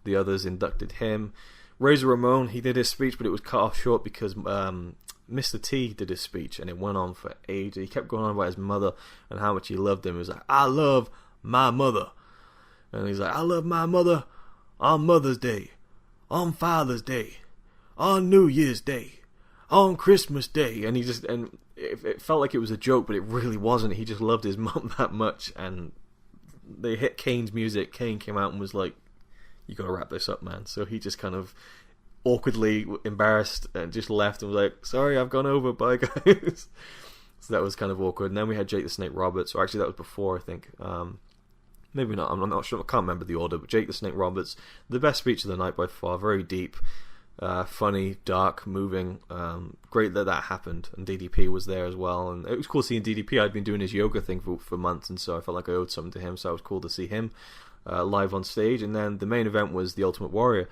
the others inducted him. Razor Ramon, he did his speech, but it was cut off short because Mr. T did his speech, and it went on for ages. He kept going on about his mother and how much he loved him. He was like, I love my mother. And he's like, I love my mother on Mother's Day, on Father's Day, on New Year's Day, on Christmas Day. And it felt like it was a joke, but it really wasn't. He just loved his mum that much. And they hit Kane's music. Kane came out and was like, you gotta wrap this up, man. So he just kind of awkwardly embarrassed and just left and was like, sorry, I've gone over, bye guys. So that was kind of awkward. And then we had Jake the Snake Roberts, or actually that was before, I think. Maybe not, I'm not sure, I can't remember the order, but Jake the Snake Roberts, the best speech of the night by far. Very deep, funny, dark, moving. Great that happened, and DDP was there as well, and it was cool seeing DDP. I'd been doing his yoga thing for months, and so I felt like I owed something to him, so it was cool to see him live on stage. And then the main event was the Ultimate Warrior.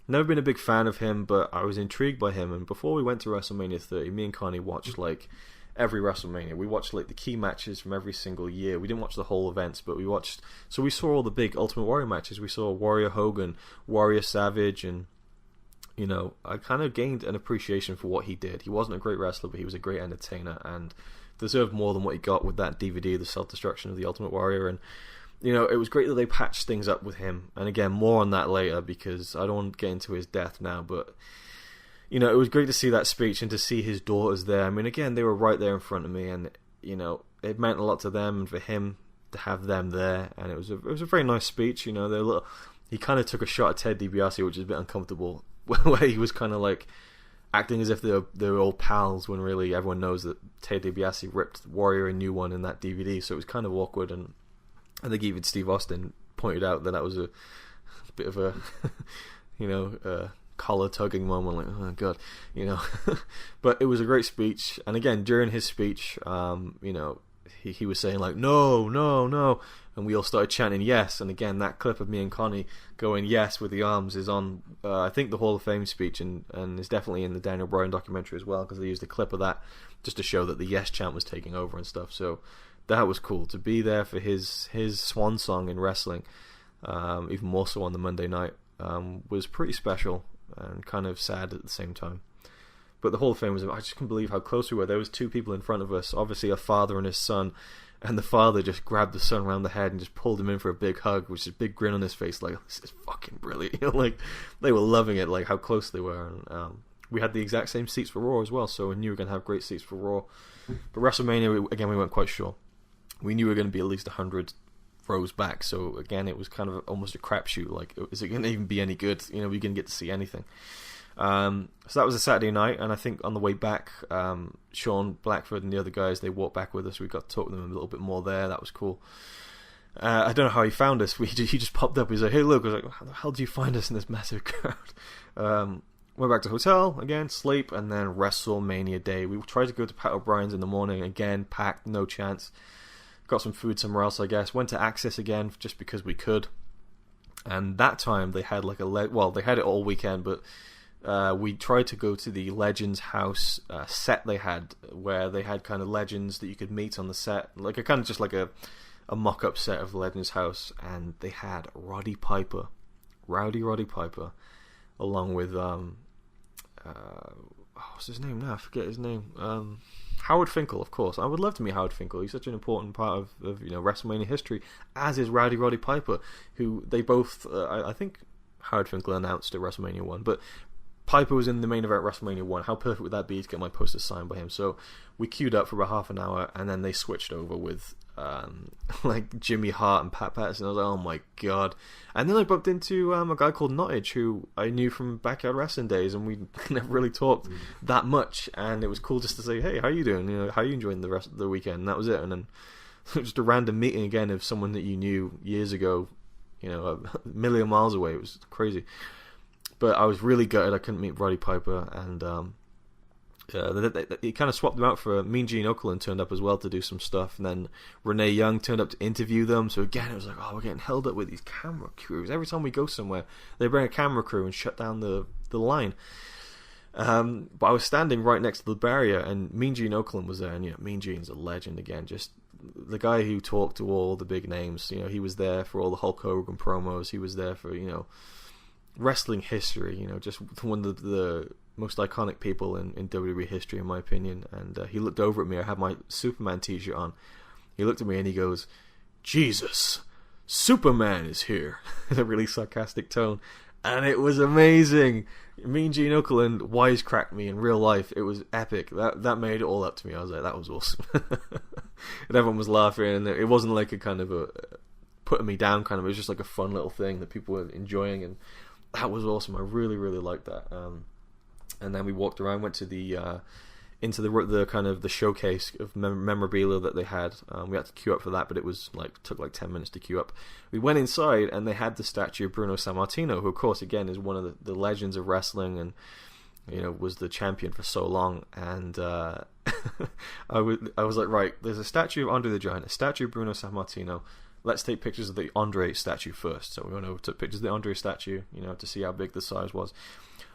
Never been a big fan of him, but I was intrigued by him, and before we went to WrestleMania 30, me and Connie watched like every WrestleMania. We watched like the key matches from every single year. We didn't watch the whole events, but we saw all the big Ultimate Warrior matches. We saw Warrior Hogan, Warrior Savage, and I kind of gained an appreciation for what he did. He wasn't a great wrestler, but he was a great entertainer and deserved more than what he got with that DVD, The Self-Destruction of the Ultimate Warrior. And it was great that they patched things up with him. And again, more on that later, because I don't want to get into his death now, but it was great to see that speech and to see his daughters there. I mean, again, they were right there in front of me, and it meant a lot to them, and for him to have them there. And it was a very nice speech. He kind of took a shot at Ted DiBiase, which is a bit uncomfortable, where he was kind of like acting as if they're all pals when really everyone knows that Ted DiBiase ripped Warrior a new one in that DVD, so it was kind of awkward. And I think even Steve Austin pointed out that was a bit of a collar tugging moment, like, oh god, but it was a great speech. And again, during his speech, he was saying like, no, no, no, and we all started chanting yes. And again, that clip of me and Connie going yes with the arms is on I think the Hall of Fame speech, and is definitely in the Daniel Bryan documentary as well, because they used a clip of that just to show that the yes chant was taking over and stuff. So that was cool to be there for his swan song in wrestling, even more so on the Monday night. Was pretty special and kind of sad at the same time. But the Hall of Fame I just couldn't believe how close we were. There was two people in front of us, obviously a father and his son, and the father just grabbed the son around the head and just pulled him in for a big hug, which is a big grin on his face, like, this is fucking brilliant. Like, they were loving it, like how close they were. And we had the exact same seats for Raw as well, so we knew we were going to have great seats for Raw. But WrestleMania, we weren't quite sure. We knew we were going to be at least 100 rows back, so again, it was kind of almost a crapshoot. Like, is it going to even be any good? We didn't get to see anything. So that was a Saturday night, and I think on the way back, Sean Blackford and the other guys, they walked back with us. We got to talk to them a little bit more there. That was cool. I don't know how he found us. He just popped up. He's like, hey, look. I was like, how the hell did you find us in this massive crowd? Went back to hotel again, sleep, and then WrestleMania day. We tried to go to Pat O'Brien's in the morning, again packed, no chance. Got some food somewhere else, I guess. Went to Access again just because we could. And that time they had like they had it all weekend, but we tried to go to the Legends house set they had, where they had kind of legends that you could meet on the set, like a kind of just like a mock-up set of the Legends house, and they had Rowdy Piper, along with what's his name now? I forget his name. Howard Finkel, of course. I would love to meet Howard Finkel. He's such an important part of WrestleMania history, as is Roddy Piper, who they both, I think Howard Finkel announced at WrestleMania 1, but Piper was in the main event at WrestleMania 1. How perfect would that be to get my poster signed by him? So we queued up for about half an hour, and then they switched over with like Jimmy Hart and Pat Patterson. I was like, oh my god. And then I bumped into a guy called Nottage, who I knew from Backyard Wrestling days, and we never really talked that much, and it was cool just to say, hey, how are you doing? How are you enjoying the rest of the weekend? And that was it. And then just a random meeting again of someone that you knew years ago, a million miles away. It was crazy. But I was really gutted I couldn't meet Roddy Piper, and he kind of swapped them out for Mean Gene Okerlund turned up as well to do some stuff, and then Renee Young turned up to interview them. So again, it was like, oh, we're getting held up with these camera crews. Every time we go somewhere, they bring a camera crew and shut down the line. But I was standing right next to the barrier, and Mean Gene Okerlund was there, and Mean Gene's a legend again. Just the guy who talked to all the big names. He was there for all the Hulk Hogan promos. He was there for wrestling history. Just one of the most iconic people in WWE history, in my opinion. And he looked over at me. I had my Superman t-shirt on. He looked at me and he goes, Jesus, Superman is here, in a really sarcastic tone. And it was amazing. Mean Gene Okerlund wisecracked me in real life. It was epic. That made it all up to me. I was like, that was awesome. And everyone was laughing, and it wasn't like a kind of a putting me down kind of. It was just like a fun little thing that people were enjoying, and that was awesome. I really, really liked that. And then we walked around, went to the into the kind of the showcase of memorabilia that they had. We had to queue up for that, but it was took 10 minutes to queue up. We went inside, and they had the statue of Bruno Sammartino, who of course again is one of the legends of wrestling, and was the champion for so long. And I was like, right, there's a statue of Andre the Giant, a statue of Bruno Sammartino. Let's take pictures of the Andre statue first. So we went over, took pictures of the Andre statue, to see how big the size was.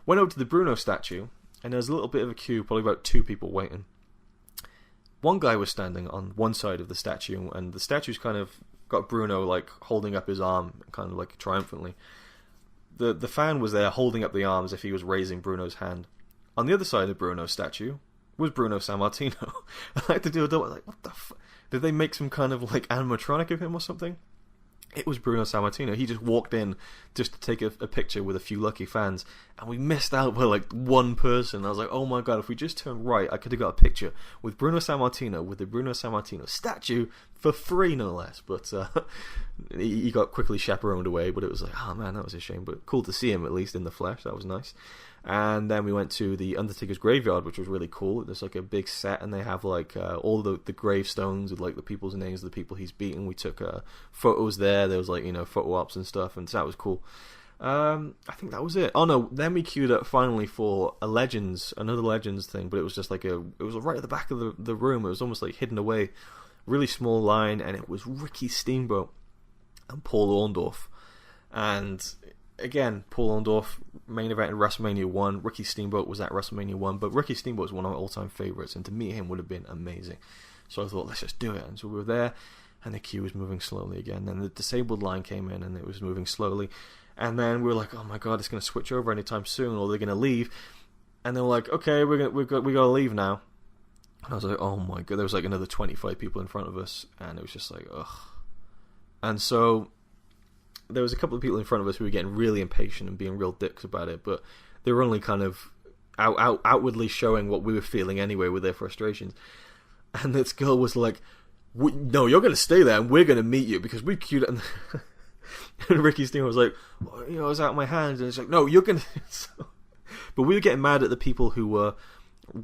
Went over to the Bruno statue, and there was a little bit of a queue, probably about 2 people waiting. One guy was standing on one side of the statue, and the statue's kind of got Bruno holding up his arm, kind of triumphantly. The fan was there holding up the arm as if he was raising Bruno's hand. On the other side of Bruno's statue was Bruno Sammartino. I had to do a double, what the fuck? Did they make some kind of animatronic of him or something? It was Bruno Sammartino. He just walked in just to take a picture with a few lucky fans, and we missed out by one person. I was like, oh my god, if we just turned right, I could have got a picture with Bruno Sammartino, with the Bruno Sammartino statue for free, no less. But he got quickly chaperoned away, but it was like, oh man, that was a shame. But cool to see him at least in the flesh. That was nice. And then we went to the Undertaker's graveyard, which was really cool. There's like a big set, and they have like all the gravestones with like the people's names of the people he's beaten. We took photos there. There was like, photo ops and stuff, and so that was cool. I think that was it. Oh no, then we queued up finally for another Legends thing, but it was just like it was right at the back of the room. It was almost like hidden away, really small line, and it was Ricky Steamboat and Paul Orndorff. And again, Paul Orndorff, main event in WrestleMania 1. Ricky Steamboat was at WrestleMania 1, but Ricky Steamboat was one of my all-time favourites, and to meet him would have been amazing. So I thought, let's just do it. And so we were there, and the queue was moving slowly again. Then the disabled line came in, and it was moving slowly. And then we were like, oh my god, it's going to switch over anytime soon, or they're going to leave. And they were like, okay, we got to leave now. And I was like, oh my god, there was like another 25 people in front of us, and it was just like, ugh. And so there was a couple of people in front of us who were getting really impatient and being real dicks about it, but they were only kind of outwardly showing what we were feeling anyway with their frustrations. And this girl was like, no, you're going to stay there, and we're going to meet you, because we queued up. And Ricky Steamboat was like, well, I was out of my hands, and it's like, no, you're gonna. But we were getting mad at the people who were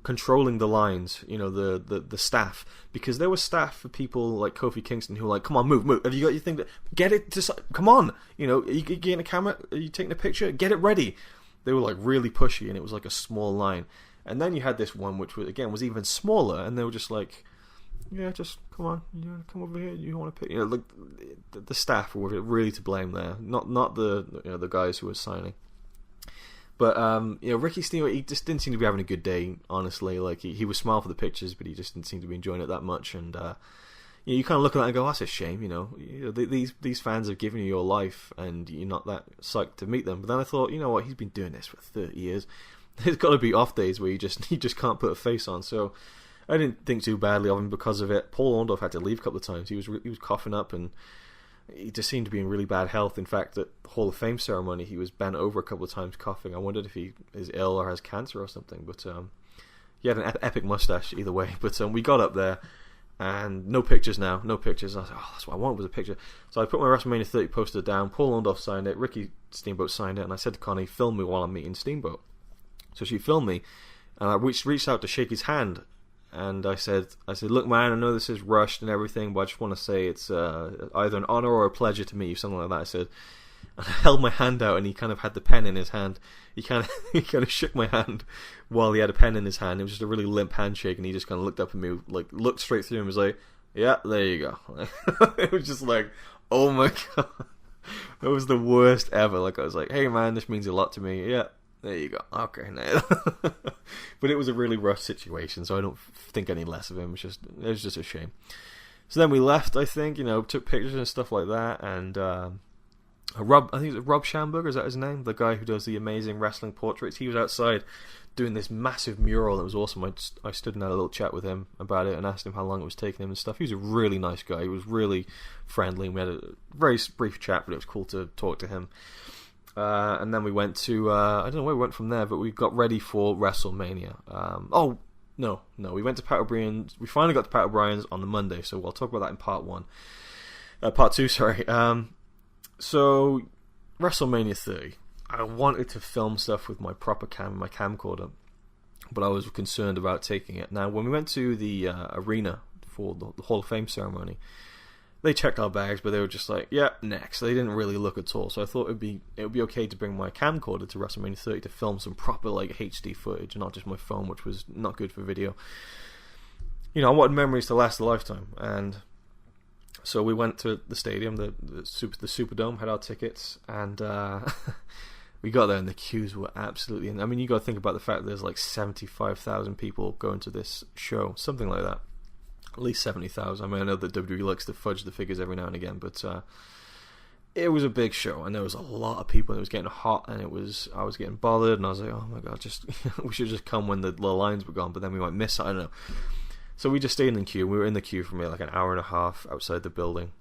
controlling the lines, the staff, because there was staff for people like Kofi Kingston who were like, come on, move, have you got your thing? Get it, come on, are you getting a camera? Are you taking a picture? Get it ready. They were like really pushy, and it was like a small line. And then you had this one which was even smaller, and they were just like, yeah, just come on, come over here. You want to pick? Like the staff were really to blame there, not the the guys who were signing. But Ricky Steamboat, he just didn't seem to be having a good day. Honestly, like he was smiling for the pictures, but he just didn't seem to be enjoying it that much. And you kind of look at that and go, that's a shame. These fans have given you your life, and you're not that psyched to meet them. But then I thought, you know what? He's been doing this for 30 years. There's got to be off days where you just can't put a face on. So I didn't think too badly of him because of it. Paul Orndorff had to leave a couple of times. He was coughing up, and he just seemed to be in really bad health. In fact, at the Hall of Fame ceremony, he was bent over a couple of times coughing. I wondered if he is ill or has cancer or something. But he had an epic mustache either way. But we got up there, and no pictures now. No pictures. I was like, oh, that's what I wanted, was a picture. So I put my WrestleMania 30 poster down. Paul Orndorff signed it. Ricky Steamboat signed it. And I said to Connie, film me while I'm meeting Steamboat. So she filmed me, and I reached out to shake his hand. And I said, look, man, I know this is rushed and everything, but I just want to say it's either an honor or a pleasure to meet you, something like that. I said, and I held my hand out, and he kind of had the pen in his hand. He kind of shook my hand while he had a pen in his hand. It was just a really limp handshake, and he just kind of looked up at me, like looked straight through, and was like, "Yeah, there you go." It was just like, oh my god, that was the worst ever. Like I was like, "Hey, man, this means a lot to me." Yeah. There you go. Okay. But it was a really rough situation, so I don't think any less of him. It was just a shame. So then we left, I think, took pictures and stuff like that, and I think it's Rob Schamberger, is that his name? The guy who does the amazing wrestling portraits. He was outside doing this massive mural that was awesome. I stood and had a little chat with him about it and asked him how long it was taking him and stuff. He was a really nice guy. He was really friendly, and we had a very brief chat, but it was cool to talk to him. And then we went to I don't know where we went from there, but we got ready for WrestleMania. We went to Pat O'Brien's. We finally got to Pat O'Brien's on the Monday, so we'll talk about that in part 2. Sorry. So WrestleMania 30. I wanted to film stuff with my proper my camcorder, but I was concerned about taking it. Now, when we went to the arena for the Hall of Fame ceremony, they checked our bags, but they were just like, yeah, next. They didn't really look at all. So I thought it would be okay to bring my camcorder to WrestleMania 30 to film some proper like HD footage, and not just my phone, which was not good for video. I wanted memories to last a lifetime. And so we went to the stadium, the Superdome, had our tickets, and we got there, and the queues were absolutely... I mean, you got to think about the fact that there's like 75,000 people going to this show, something like that. At least 70,000. I mean, I know that WWE likes to fudge the figures every now and again, but it was a big show, and there was a lot of people, and it was getting hot, and I was getting bothered, and I was like, oh my god, just we should just come when the lines were gone, but then we might miss it, I don't know. So we just stayed in the queue. We were in the queue for maybe like an hour and a half outside the building,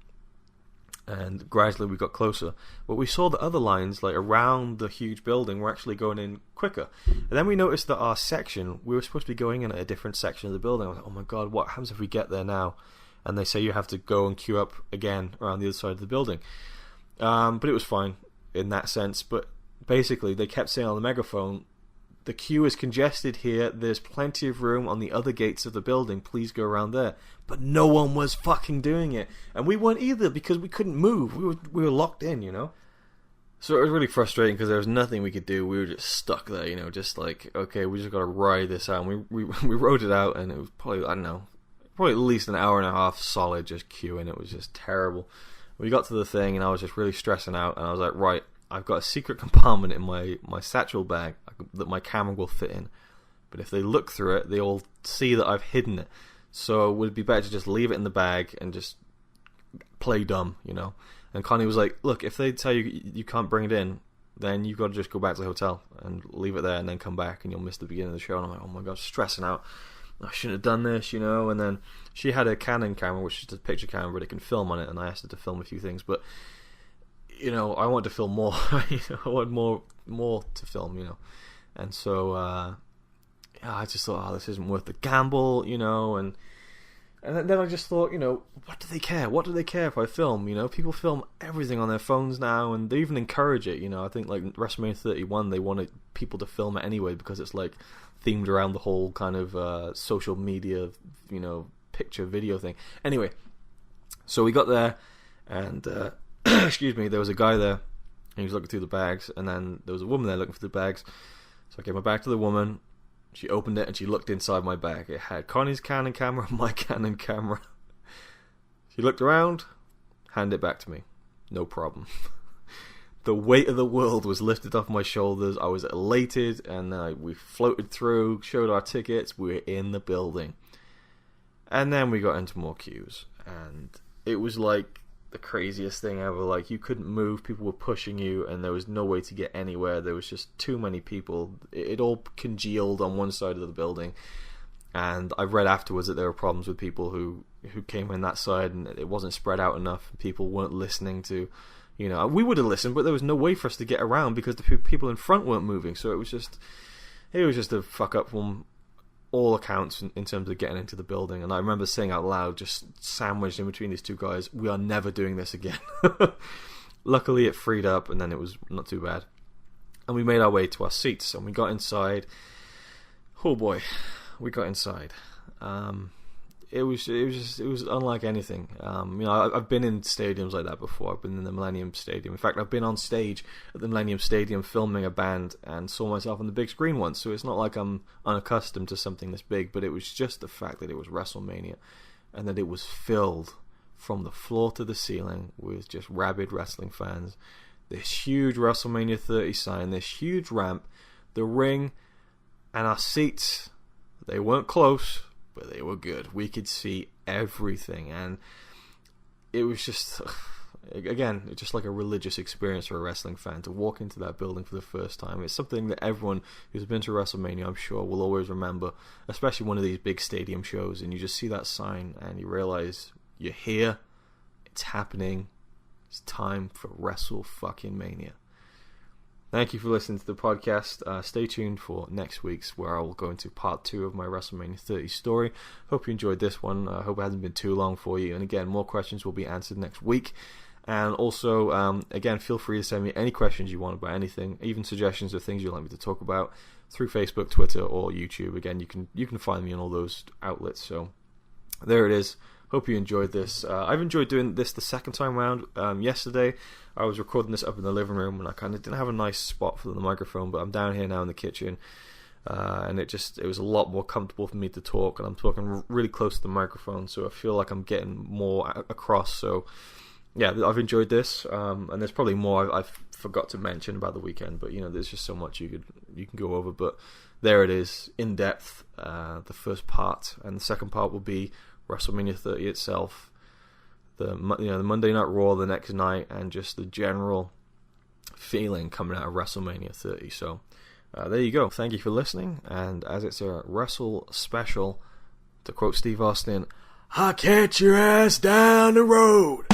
and gradually we got closer, but we saw the other lines like around the huge building were actually going in quicker, and then we noticed that our section, we were supposed to be going in at a different section of the building. I was like, oh my god, what happens if we get there now and they say you have to go and queue up again around the other side of the building? But it was fine in that sense. But basically they kept saying on the megaphone, the queue is congested here. There's plenty of room on the other gates of the building. Please go around there. But no one was fucking doing it. And we weren't either because we couldn't move. We were locked in, you know? So it was really frustrating because there was nothing we could do. We were just stuck there, you know, just like, okay, we just got to ride this out. And we rode it out, and it was probably, I don't know, probably at least an hour and a half solid just queuing. It was just terrible. We got to the thing, and I was just really stressing out. And I was like, right, I've got a secret compartment in my satchel bag that my camera will fit in. But if they look through it, they'll see that I've hidden it. So it would be better to just leave it in the bag and just play dumb, you know. And Connie was like, look, if they tell you you can't bring it in, then you've got to just go back to the hotel and leave it there and then come back and you'll miss the beginning of the show. And I'm like, oh my God, stressing out. I shouldn't have done this, you know. And then she had a Canon camera, which is a picture camera, but it can film on it. And I asked her to film a few things. But, you know, I wanted to film more. I wanted more to film, you know. And so, yeah, I just thought, this isn't worth the gamble, you know. And then I just thought, you know, what do they care? What do they care if I film? You know, people film everything on their phones now, and they even encourage it. You know, I think like WrestleMania 31, they wanted people to film it anyway because it's like themed around the whole kind of social media, you know, picture video thing. Anyway, so we got there, and excuse me, there was a guy there, and he was looking through the bags, and then there was a woman there looking for the bags. So I gave my bag to the woman. She opened it and she looked inside my bag. It had Connie's Canon camera and my Canon camera. She looked around, handed it back to me. No problem. The weight of the world was lifted off my shoulders. I was elated, and we floated through, showed our tickets. We were in the building. And then we got into more queues. And it was like the craziest thing ever. Like, you couldn't move, people were pushing you, and there was no way to get anywhere. There was just too many people. It all congealed on one side of the building, and I read afterwards that there were problems with people who came in that side, and it wasn't spread out enough. People weren't listening to, you know, we would have listened, but there was no way for us to get around because the people in front weren't moving. So it was just a fuck up from all accounts in terms of getting into the building. And I remember saying out loud, just sandwiched in between these two guys, we are never doing this again. Luckily it freed up, and then it was not too bad, and we made our way to our seats, and we got inside. Oh boy, we got inside. It was unlike anything. You know, I've been in stadiums like that before. I've been in the Millennium Stadium. In fact, I've been on stage at the Millennium Stadium filming a band and saw myself on the big screen once. So it's not like I'm unaccustomed to something this big, but it was just the fact that it was WrestleMania and that it was filled from the floor to the ceiling with just rabid wrestling fans. This huge WrestleMania 30 sign, this huge ramp, the ring, and our seats. They weren't close, but they were good. We could see everything, and it was just, again, it's just like a religious experience for a wrestling fan to walk into that building for the first time. It's something that everyone who's been to WrestleMania, I'm sure, will always remember, especially one of these big stadium shows, and you just see that sign and you realize you're here, it's happening, it's time for Wrestle-fucking-Mania. Thank you for listening to the podcast. Stay tuned for next week's, where I will go into part 2 of my WrestleMania 30 story. Hope you enjoyed this one. I hope it hasn't been too long for you. And again, more questions will be answered next week. And also, again, feel free to send me any questions you want about anything, even suggestions of things you'd like me to talk about through Facebook, Twitter, or YouTube. Again, you can find me on all those outlets. So there it is. Hope you enjoyed this. I've enjoyed doing this the second time around. Yesterday, I was recording this up in the living room, and I kind of didn't have a nice spot for the microphone, but I'm down here now in the kitchen, and it was a lot more comfortable for me to talk, and I'm talking really close to the microphone, so I feel like I'm getting more across. So, yeah, I've enjoyed this, and there's probably more I forgot to mention about the weekend, but, you know, there's just so much you can go over, but there it is, in depth, the first part, and the second part will be WrestleMania 30 itself, the Monday Night Raw the next night, and just the general feeling coming out of WrestleMania 30. So there you go. Thank you for listening, and as it's a Wrestle special, to quote Steve Austin, I'll catch your ass down the road.